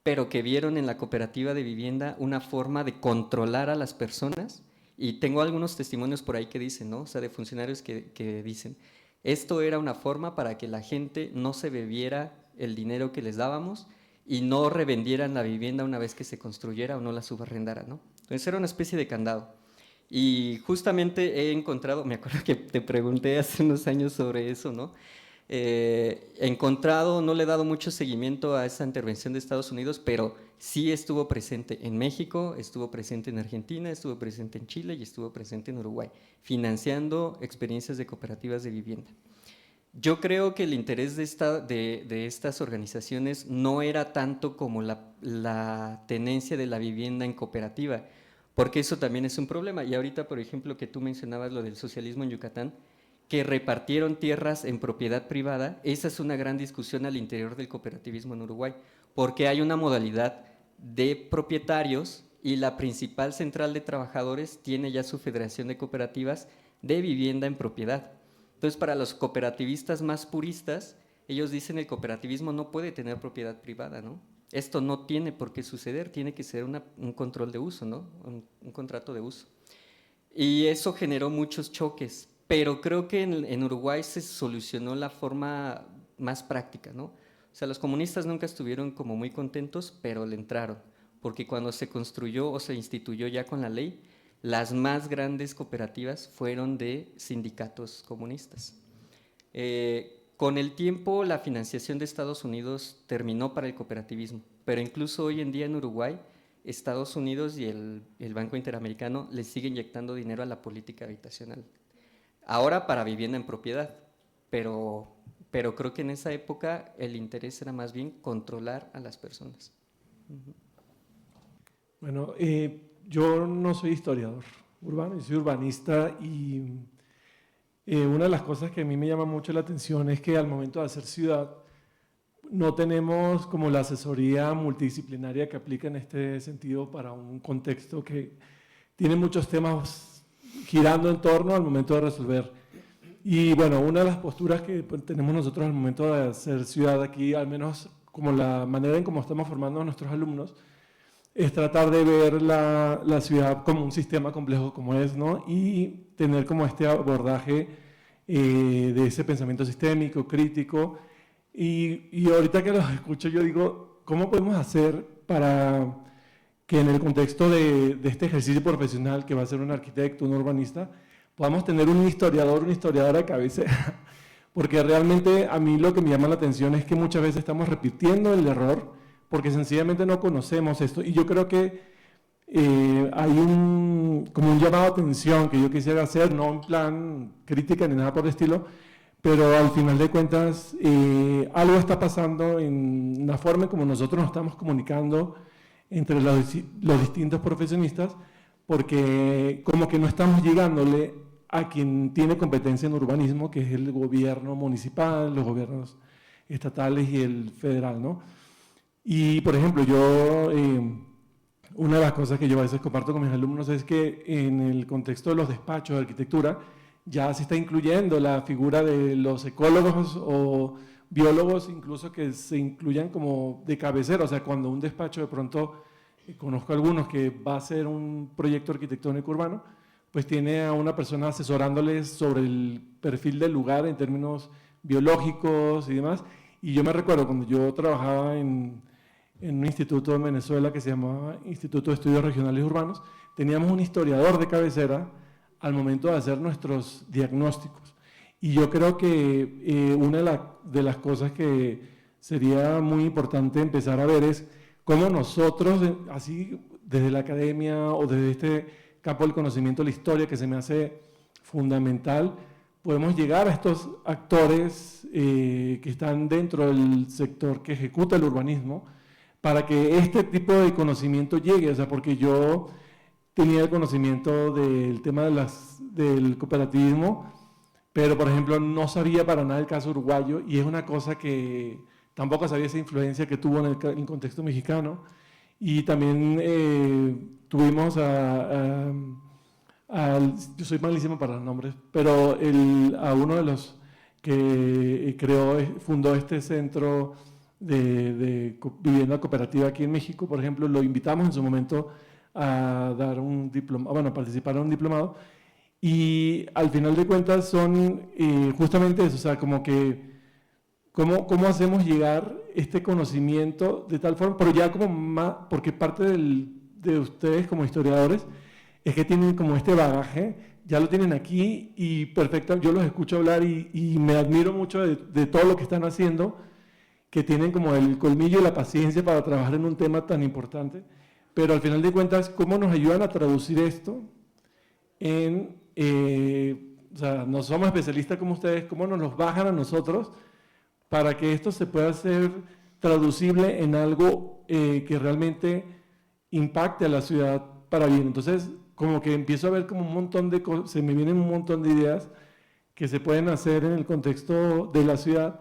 Pero que vieron en la cooperativa de vivienda una forma de controlar a las personas, y tengo algunos testimonios por ahí que dicen, ¿no? O sea, de funcionarios que dicen, esto era una forma para que la gente no se bebiera el dinero que les dábamos y no revendieran la vivienda una vez que se construyera o no la subarrendaran, ¿no? Entonces era una especie de candado. Y justamente he encontrado, me acuerdo que te pregunté hace unos años sobre eso, ¿no? He encontrado, no le he dado mucho seguimiento a esa intervención de Estados Unidos, pero sí estuvo presente en México, estuvo presente en Argentina, estuvo presente en Chile y estuvo presente en Uruguay, financiando experiencias de cooperativas de vivienda. Yo creo que el interés de estas organizaciones no era tanto como la tenencia de la vivienda en cooperativa, porque eso también es un problema. Y ahorita, por ejemplo, que tú mencionabas lo del socialismo en Yucatán, que repartieron tierras en propiedad privada, esa es una gran discusión al interior del cooperativismo en Uruguay, porque hay una modalidad de propietarios y la principal central de trabajadores tiene ya su federación de cooperativas de vivienda en propiedad. Entonces, para los cooperativistas más puristas, ellos dicen el cooperativismo no puede tener propiedad privada, ¿no? Esto no tiene por qué suceder, tiene que ser un control de uso, ¿no? Un contrato de uso. Y eso generó muchos choques, pero creo que en Uruguay se solucionó la forma más práctica, ¿no? O sea, los comunistas nunca estuvieron como muy contentos, pero le entraron, porque cuando se construyó o se instituyó ya con la ley, las más grandes cooperativas fueron de sindicatos comunistas. Con el tiempo, la financiación de Estados Unidos terminó para el cooperativismo, pero incluso hoy en día en Uruguay, Estados Unidos y el Banco Interamericano le siguen inyectando dinero a la política habitacional. Ahora para vivienda en propiedad, pero creo que en esa época el interés era más bien controlar a las personas.
Bueno, yo no soy historiador urbano, yo soy urbanista, y una de las cosas que a mí me llama mucho la atención es que al momento de hacer ciudad no tenemos como la asesoría multidisciplinaria que aplica en este sentido para un contexto que tiene muchos temas girando en torno al momento de resolver. Y bueno, una de las posturas que tenemos nosotros al momento de hacer ciudad aquí, al menos como la manera en cómo estamos formando a nuestros alumnos, es tratar de ver la ciudad como un sistema complejo como es, ¿no? Y tener como este abordaje de ese pensamiento sistémico, crítico. Y ahorita que los escucho yo digo, ¿cómo podemos hacer para que en el contexto de este ejercicio profesional que va a ser un arquitecto, un urbanista, podamos tener un historiador, una historiadora de cabecera? Porque realmente a mí lo que me llama la atención es que muchas veces estamos repitiendo el error porque sencillamente no conocemos esto. Y yo creo que hay como un llamado de atención que yo quisiera hacer, no en plan crítica ni nada por el estilo, pero al final de cuentas algo está pasando en la forma en como nosotros nos estamos comunicando entre los distintos profesionistas, porque como que no estamos llegándole a quien tiene competencia en urbanismo, que es el gobierno municipal, los gobiernos estatales y el federal, ¿no? Y, por ejemplo, una de las cosas que yo a veces comparto con mis alumnos es que en el contexto de los despachos de arquitectura ya se está incluyendo la figura de los ecólogos o biólogos, incluso que se incluyan como de cabecera. O sea, cuando un despacho de pronto, conozco algunos que va a hacer un proyecto arquitectónico urbano, pues tiene a una persona asesorándoles sobre el perfil del lugar en términos biológicos y demás, Y yo me recuerdo cuando yo trabajaba en un instituto en Venezuela que se llamaba Instituto de Estudios Regionales y Urbanos, teníamos un historiador de cabecera al momento de hacer nuestros diagnósticos. Y yo creo que una de las cosas que sería muy importante empezar a ver es cómo nosotros, así desde la academia o desde este campo del conocimiento de la historia, que se me hace fundamental, podemos llegar a estos actores que están dentro del sector que ejecuta el urbanismo, para que este tipo de conocimiento llegue. O sea, porque yo tenía el conocimiento del tema del cooperativismo, pero por ejemplo no sabía para nada el caso uruguayo, y es una cosa que tampoco sabía esa influencia que tuvo en el contexto mexicano. Y también tuvimos yo soy malísimo para los nombres, pero a uno de los que fundó este centro de vivienda cooperativa aquí en México, por ejemplo, lo invitamos en su momento a dar un diplomado, bueno, a participar en un diplomado, y al final de cuentas son justamente eso, o sea, como que cómo hacemos llegar este conocimiento de tal forma, pero ya como más, porque parte de ustedes como historiadores es que tienen como este bagaje, ya lo tienen aquí y perfecto, yo los escucho hablar y me admiro mucho de todo lo que están haciendo, que tienen como el colmillo y la paciencia para trabajar en un tema tan importante, pero al final de cuentas, ¿cómo nos ayudan a traducir esto en, o sea, no somos especialistas como ustedes, cómo nos los bajan a nosotros para que esto se pueda hacer traducible en algo que realmente impacte a la ciudad para bien? Entonces, como que empiezo a ver como un montón de cosas, se me vienen un montón de ideas que se pueden hacer en el contexto de la ciudad,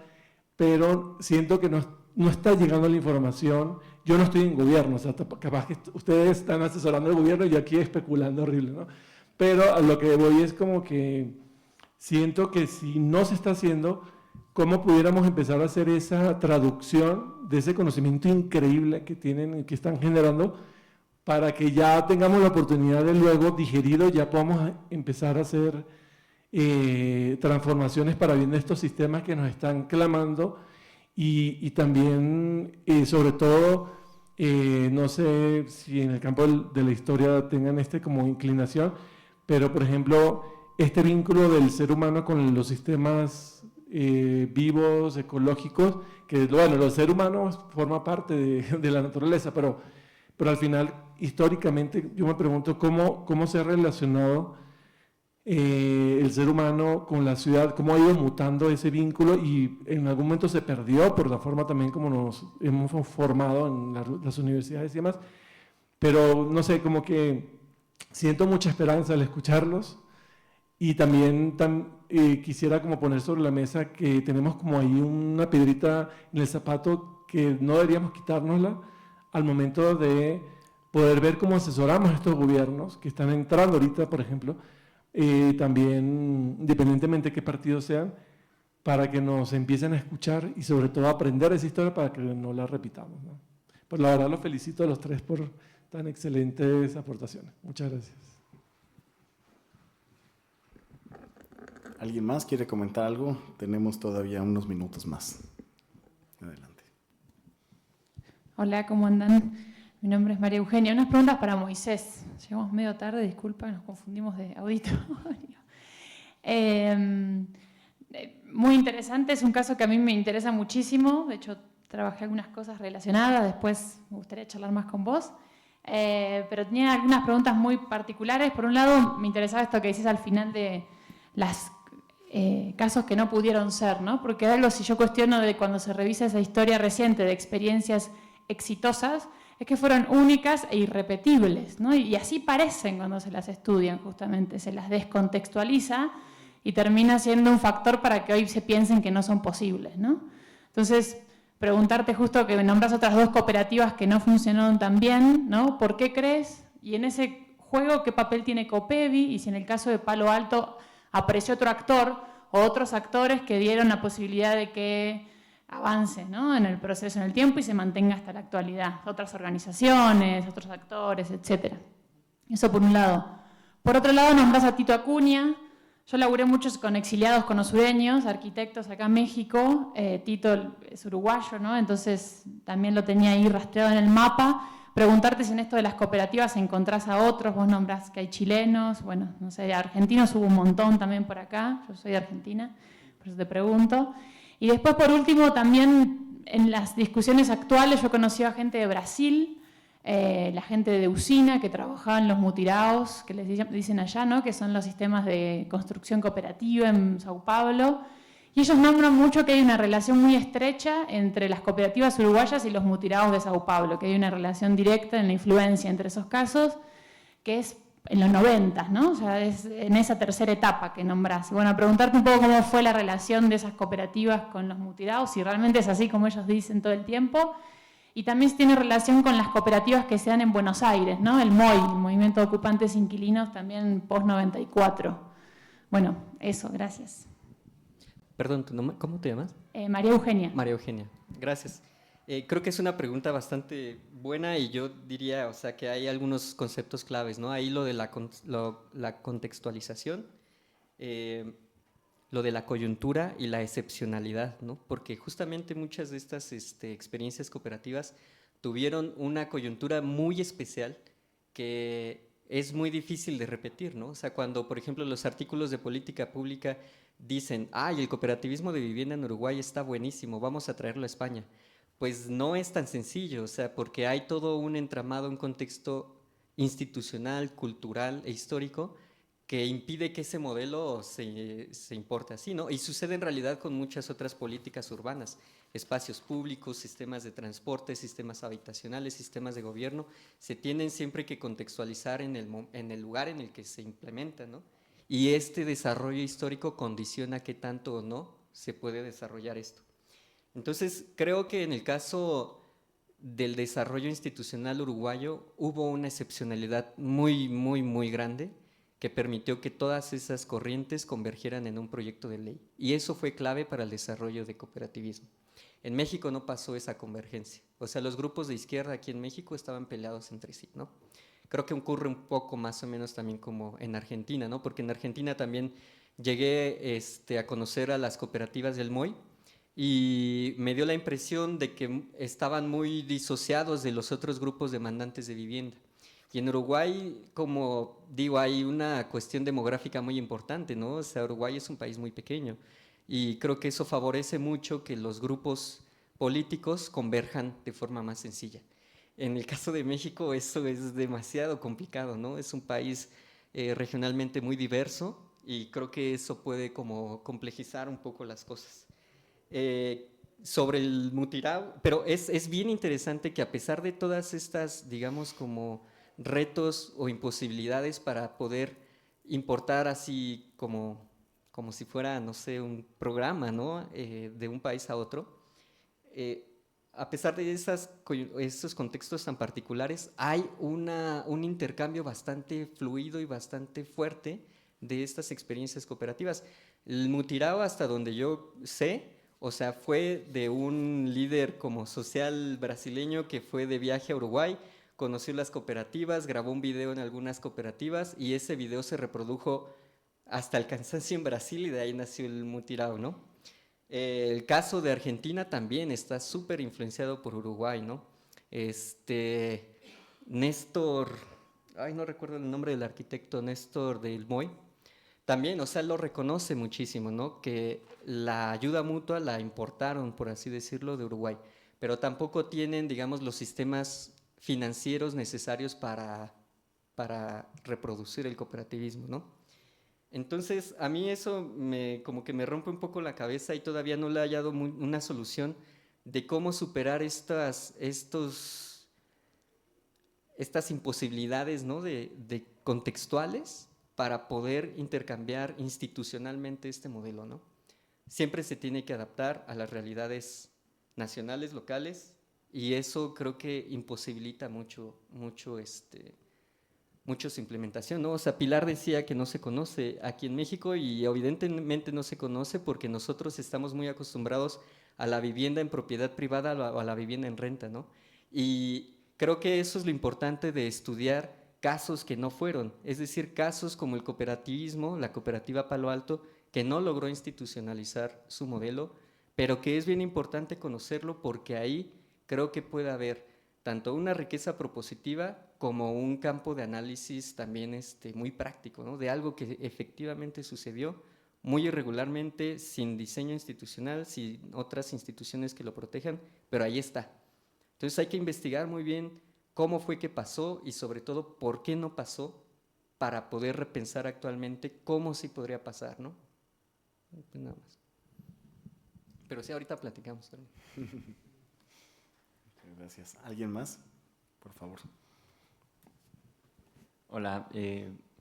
pero siento que no está llegando la información. Yo no estoy en gobierno, o sea, capaz que ustedes están asesorando al gobierno y yo aquí especulando horrible, ¿no? Pero a lo que voy es como que siento que si no se está haciendo, ¿cómo pudiéramos empezar a hacer esa traducción de ese conocimiento increíble que tienen y que están generando, para que ya tengamos la oportunidad de luego digerido, ya podamos empezar a hacer transformaciones para bien de estos sistemas que nos están clamando? Y también, sobre todo, no sé si en el campo de la historia tengan como inclinación, pero por ejemplo, este vínculo del ser humano con los sistemas vivos, ecológicos, que bueno, el ser humano forma parte de la naturaleza, pero al final, históricamente, yo me pregunto cómo se ha relacionado el ser humano con la ciudad, cómo ha ido mutando ese vínculo, y en algún momento se perdió por la forma también como nos hemos formado en las universidades y demás, pero no sé, como que siento mucha esperanza al escucharlos, y también quisiera como poner sobre la mesa que tenemos como ahí una piedrita en el zapato que no deberíamos quitárnosla al momento de poder ver cómo asesoramos a estos gobiernos que están entrando ahorita, por ejemplo, también independientemente de qué partidos sean, para que nos empiecen a escuchar y sobre todo a aprender esa historia para que no la repitamos, ¿no? Pues la verdad los felicito a los tres por tan excelentes aportaciones. Muchas gracias.
¿Alguien más quiere comentar algo? Tenemos todavía unos minutos más. Adelante.
Hola, ¿cómo andan? Mi nombre es María Eugenia. Unas preguntas para Moisés. Llegamos medio tarde, disculpa, nos confundimos de auditorio. Muy interesante, es un caso que a mí me interesa muchísimo. De hecho, trabajé algunas cosas relacionadas, después me gustaría charlar más con vos. Pero tenía algunas preguntas muy particulares. Por un lado, me interesaba esto que decís al final de las casos que no pudieron ser, ¿no? Porque algo, si yo cuestiono de cuando se revisa esa historia reciente de experiencias exitosas, es que fueron únicas e irrepetibles, ¿no? Y así parecen cuando se las estudian, justamente, se las descontextualiza y termina siendo un factor para que hoy se piensen que no son posibles, ¿no? Entonces, preguntarte justo que nombras otras dos cooperativas que no funcionaron tan bien, ¿no? ¿Por qué crees? Y en ese juego, ¿qué papel tiene Copevi? Y si en el caso de Palo Alto apareció otro actor o otros actores que dieron la posibilidad de que avance, ¿no? En el proceso, en el tiempo, y se mantenga hasta la actualidad. Otras organizaciones, otros actores, etc. Eso por un lado. Por otro lado, nombras a Tito Acuña, Yo laburé mucho con exiliados con sureños, arquitectos acá en México. Tito es uruguayo, ¿no? Entonces también lo tenía ahí rastreado en el mapa. Preguntarte si en esto de las cooperativas encontrás a otros, vos nombrás que hay chilenos, bueno, no sé, argentinos hubo un montón también por acá, yo soy de Argentina, por eso te pregunto. Y después, por último, también en las discusiones actuales yo conocí a gente de Brasil, la gente de Usina, que trabajaba en los mutiraos, que les dicen allá, ¿no? Que son los sistemas de construcción cooperativa en Sao Paulo. Y ellos nombran mucho que hay una relación muy estrecha entre las cooperativas uruguayas y los mutiraos de Sao Paulo, que hay una relación directa en la influencia entre esos casos, que es en los 90, ¿no? O sea, es en esa tercera etapa que nombrás. Y bueno, preguntarte un poco cómo fue la relación de esas cooperativas con los mutiraos, si realmente es así como ellos dicen todo el tiempo, y también si tiene relación con las cooperativas que se dan en Buenos Aires, ¿no? El MOI, el Movimiento de Ocupantes Inquilinos, también post-94. Bueno, eso, gracias.
Perdón, ¿tu nombre? ¿Cómo te llamas?
María Eugenia.
María Eugenia, gracias. Creo que es una pregunta bastante buena y yo diría, o sea, que hay algunos conceptos claves, ¿no? Ahí lo de la contextualización, lo de la coyuntura y la excepcionalidad, ¿no? Porque justamente muchas de estas experiencias cooperativas tuvieron una coyuntura muy especial que es muy difícil de repetir, ¿no? O sea, cuando, por ejemplo, los artículos de política pública dicen, ¡ay, el cooperativismo de vivienda en Uruguay está buenísimo, vamos a traerlo a España! Pues no es tan sencillo, o sea, porque hay todo un entramado, un contexto institucional, cultural e histórico que impide que ese modelo se importe así, ¿no? Y sucede en realidad con muchas otras políticas urbanas, espacios públicos, sistemas de transporte, sistemas habitacionales, sistemas de gobierno, se tienen siempre que contextualizar en el lugar en el que se implementa, ¿no? Y este desarrollo histórico condiciona qué tanto o no se puede desarrollar esto. Entonces, creo que en el caso del desarrollo institucional uruguayo hubo una excepcionalidad muy, muy, muy grande que permitió que todas esas corrientes convergieran en un proyecto de ley. Y eso fue clave para el desarrollo de cooperativismo. En México no pasó esa convergencia. O sea, los grupos de izquierda aquí en México estaban peleados entre sí, ¿no? Creo que ocurre un poco más o menos también como en Argentina, ¿no? Porque en Argentina también llegué a conocer a las cooperativas del MOI y me dio la impresión de que estaban muy disociados de los otros grupos demandantes de vivienda. Y en Uruguay, como digo, hay una cuestión demográfica muy importante, ¿no? O sea, Uruguay es un país muy pequeño y creo que eso favorece mucho que los grupos políticos converjan de forma más sencilla. En el caso de México eso es demasiado complicado, ¿no? Es un país regionalmente muy diverso y creo que eso puede como complejizar un poco las cosas. Sobre el mutirao, pero es bien interesante que a pesar de todas estas, digamos, como retos o imposibilidades para poder importar así como si fuera, no sé, un programa, ¿no? De un país a otro, a pesar de esos contextos tan particulares, hay un intercambio bastante fluido y bastante fuerte de estas experiencias cooperativas. El mutirao, hasta donde yo sé, o sea, fue de un líder como social brasileño que fue de viaje a Uruguay, conoció las cooperativas, grabó un video en algunas cooperativas y ese video se reprodujo hasta el cansancio en Brasil y de ahí nació el mutirao, ¿no? El caso de Argentina también está súper influenciado por Uruguay, ¿no? Néstor, ay, no recuerdo el nombre del arquitecto, Néstor del MOI, también, o sea, lo reconoce muchísimo, ¿no? Que la ayuda mutua la importaron, por así decirlo, de Uruguay, pero tampoco tienen, digamos, los sistemas financieros necesarios para reproducir el cooperativismo, ¿no? Entonces, a mí eso como que me rompe un poco la cabeza y todavía no le he hallado una solución de cómo superar estas imposibilidades, ¿no? de contextuales para poder intercambiar institucionalmente este modelo, ¿no? Siempre se tiene que adaptar a las realidades nacionales, locales, y eso creo que imposibilita mucho su implementación, ¿no? O sea, Pilar decía que no se conoce aquí en México y evidentemente no se conoce porque nosotros estamos muy acostumbrados a la vivienda en propiedad privada o a la vivienda en renta, ¿no? Y creo que eso es lo importante de estudiar casos que no fueron, es decir, casos como el cooperativismo, la cooperativa Palo Alto, que no logró institucionalizar su modelo, pero que es bien importante conocerlo porque ahí creo que puede haber tanto una riqueza propositiva como un campo de análisis también muy práctico, ¿no? De algo que efectivamente sucedió muy irregularmente, sin diseño institucional, sin otras instituciones que lo protejan, pero ahí está. Entonces hay que investigar muy bien cómo fue que pasó y sobre todo por qué no pasó para poder repensar actualmente cómo sí podría pasar, ¿no? Pues nada más. Pero sí, ahorita platicamos también.
Gracias. ¿Alguien más? Por favor.
Hola,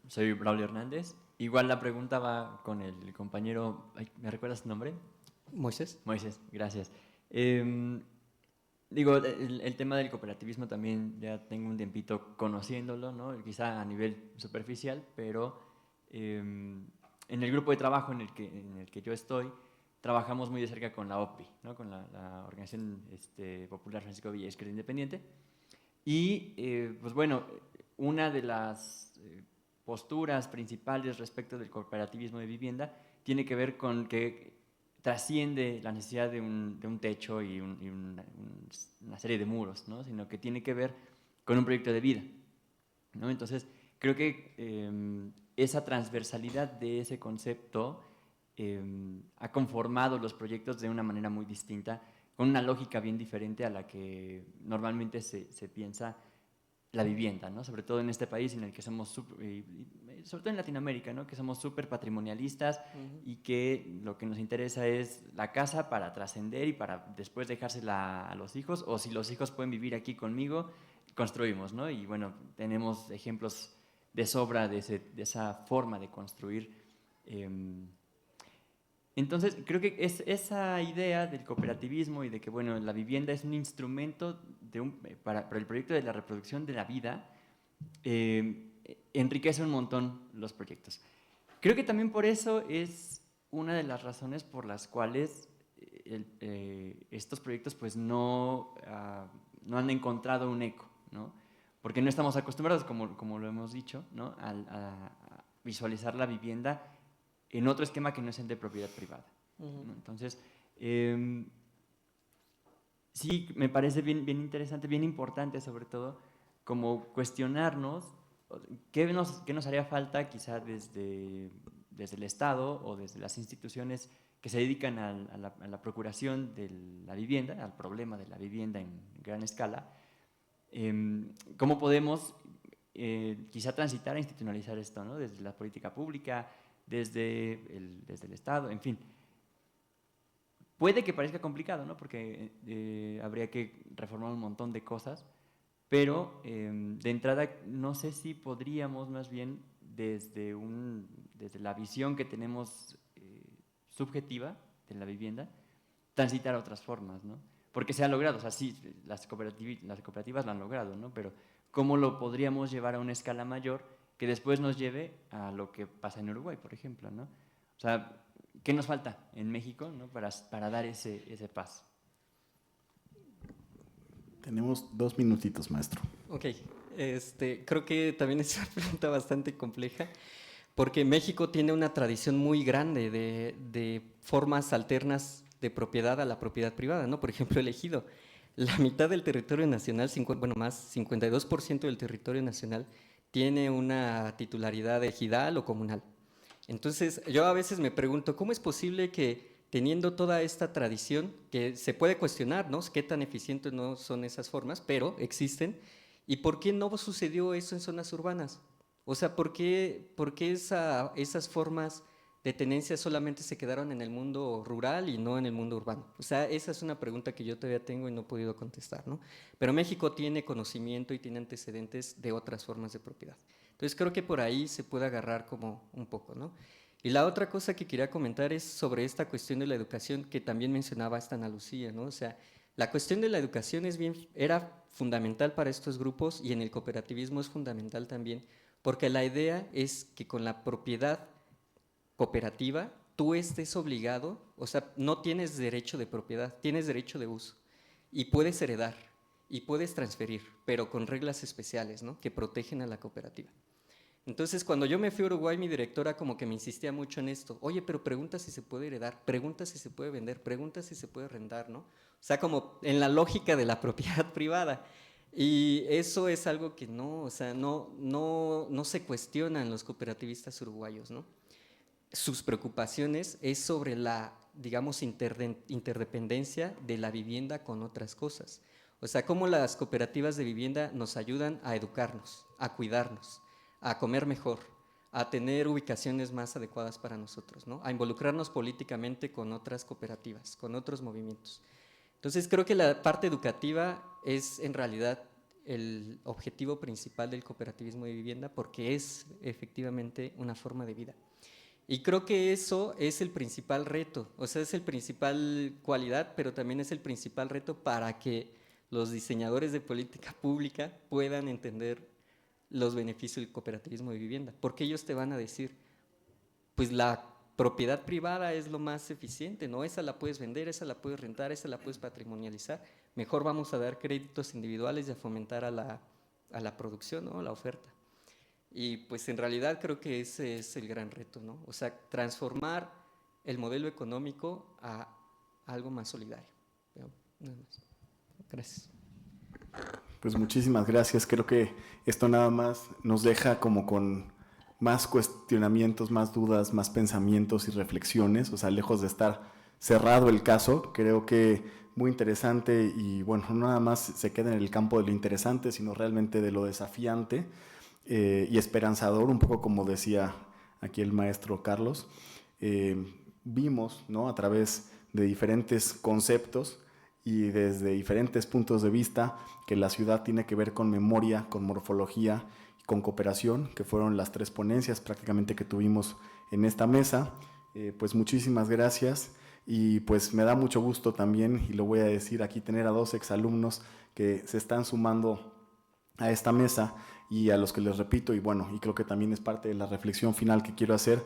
soy Braulio Hernández. Igual la pregunta va con el compañero, ¿me recuerdas tu nombre?
Moisés.
Moisés, gracias. Digo, el tema del cooperativismo también ya tengo un tiempito conociéndolo, ¿no? Quizá a nivel superficial, pero en el grupo de trabajo en el que yo estoy, trabajamos muy de cerca con la OPI, ¿no? Con la Organización Popular Francisco Villa Esquerda Independiente. Y, pues bueno, una de las posturas principales respecto del cooperativismo de vivienda tiene que ver con que trasciende la necesidad de un techo y una serie de muros, ¿no? Sino que tiene que ver con un proyecto de vida, ¿no? Entonces, creo que esa transversalidad de ese concepto ha conformado los proyectos de una manera muy distinta, con una lógica bien diferente a la que normalmente se piensa la vivienda, ¿no? Sobre todo en este país en el que somos, sobre todo en Latinoamérica, ¿no? Que somos súper patrimonialistas y que lo que nos interesa es la casa para trascender y para después dejársela a los hijos, o si los hijos pueden vivir aquí conmigo, construimos, ¿no? Y bueno, tenemos ejemplos de sobra de esa forma de construir. Entonces, creo que esa idea del cooperativismo y de que, bueno, la vivienda es un instrumento para el proyecto de la reproducción de la vida, enriquece un montón los proyectos. Creo que también por eso es una de las razones por las cuales estos proyectos pues no han encontrado un eco, ¿no? Porque no estamos acostumbrados, como lo hemos dicho, ¿no? a visualizar la vivienda en otro esquema que no es el de propiedad privada, ¿no? Entonces, sí, me parece bien interesante, bien importante sobre todo, como cuestionarnos qué nos haría falta quizá desde el Estado o desde las instituciones que se dedican a la procuración de la vivienda, al problema de la vivienda en gran escala. ¿Cómo podemos quizá transitar a institucionalizar esto, ¿no? Desde la política pública, desde el Estado, en fin. Puede que parezca complicado, ¿no? Porque habría que reformar un montón de cosas, pero de entrada no sé si podríamos más bien desde la visión que tenemos subjetiva de la vivienda, transitar a otras formas, ¿no? Porque se ha logrado, o sea, sí, las cooperativas lo han logrado, ¿no? Pero ¿cómo lo podríamos llevar a una escala mayor que después nos lleve a lo que pasa en Uruguay, por ejemplo, ¿no? O sea, ¿qué nos falta en México, ¿no? para dar ese paso?
Tenemos 2 minutitos, maestro.
Ok, creo que también es una pregunta bastante compleja, porque México tiene una tradición muy grande de formas alternas de propiedad a la propiedad privada, ¿no? Por ejemplo, el ejido. La mitad del territorio nacional, 52% del territorio nacional, tiene una titularidad ejidal o comunal. Entonces, yo a veces me pregunto, ¿cómo es posible que teniendo toda esta tradición, que se puede cuestionar, ¿no? Qué tan eficientes no son esas formas, pero existen, ¿y por qué no sucedió eso en zonas urbanas? O sea, ¿por qué esas formas de tenencia solamente se quedaron en el mundo rural y no en el mundo urbano? O sea, esa es una pregunta que yo todavía tengo y no he podido contestar, ¿no? Pero México tiene conocimiento y tiene antecedentes de otras formas de propiedad. Entonces creo que por ahí se puede agarrar como un poco, ¿no? Y la otra cosa que quería comentar es sobre esta cuestión de la educación que también mencionaba esta Ana Lucía, ¿no? O sea, la cuestión de la educación era fundamental para estos grupos y en el cooperativismo es fundamental también, porque la idea es que con la propiedad cooperativa, tú estés obligado, o sea, no tienes derecho de propiedad, tienes derecho de uso y puedes heredar. y puedes transferir, pero con reglas especiales, ¿no? Que protegen a la cooperativa. Entonces, cuando yo me fui a Uruguay, mi directora como que me insistía mucho en esto. Oye, pero pregunta si se puede heredar, pregunta si se puede vender, pregunta si se puede arrendar, ¿no? O sea, como en la lógica de la propiedad privada. Y eso es algo que no, o sea, no se cuestiona en los cooperativistas uruguayos, ¿no? Sus preocupaciones es sobre la, digamos, interdependencia de la vivienda con otras cosas. O sea, cómo las cooperativas de vivienda nos ayudan a educarnos, a cuidarnos, a comer mejor, a tener ubicaciones más adecuadas para nosotros, ¿no? A involucrarnos políticamente con otras cooperativas, con otros movimientos. Entonces creo que la parte educativa es en realidad el objetivo principal del cooperativismo de vivienda, porque es efectivamente una forma de vida. Y creo que eso es el principal reto, o sea, es el principal cualidad, pero también es el principal reto para que los diseñadores de política pública puedan entender los beneficios del cooperativismo de vivienda, porque ellos te van a decir, pues la propiedad privada es lo más eficiente, ¿no? Esa la puedes vender, esa la puedes rentar, esa la puedes patrimonializar, mejor vamos a dar créditos individuales y a fomentar a la producción, ¿no? A la oferta. Y pues en realidad creo que ese es el gran reto, ¿no? O sea, transformar el modelo económico a algo más solidario. Pero, nada más. Gracias.
Pues muchísimas gracias. Creo que esto nada más nos deja como con más cuestionamientos, más dudas, más pensamientos y reflexiones. O sea, lejos de estar cerrado el caso, creo que muy interesante y bueno, no nada más se queda en el campo de lo interesante, sino realmente de lo desafiante y esperanzador, un poco como decía aquí el maestro Carlos. Vimos, ¿no? A través de diferentes conceptos y desde diferentes puntos de vista que la ciudad tiene que ver con memoria, con morfología, con cooperación, que fueron las 3 ponencias prácticamente que tuvimos en esta mesa. Pues muchísimas gracias y pues me da mucho gusto también, y lo voy a decir aquí, tener a 2 exalumnos que se están sumando a esta mesa y a los que les repito, y bueno, y creo que también es parte de la reflexión final que quiero hacer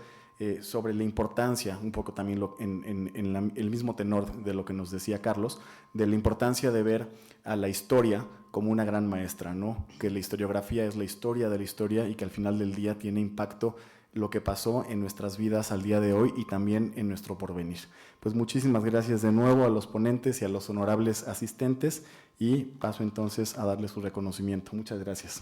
sobre la importancia, un poco también en el mismo tenor de lo que nos decía Carlos, de la importancia de ver a la historia como una gran maestra, ¿no? Que la historiografía es la historia de la historia y que al final del día tiene impacto lo que pasó en nuestras vidas al día de hoy y también en nuestro porvenir. Pues muchísimas gracias de nuevo a los ponentes y a los honorables asistentes y paso entonces a darles su reconocimiento. Muchas gracias.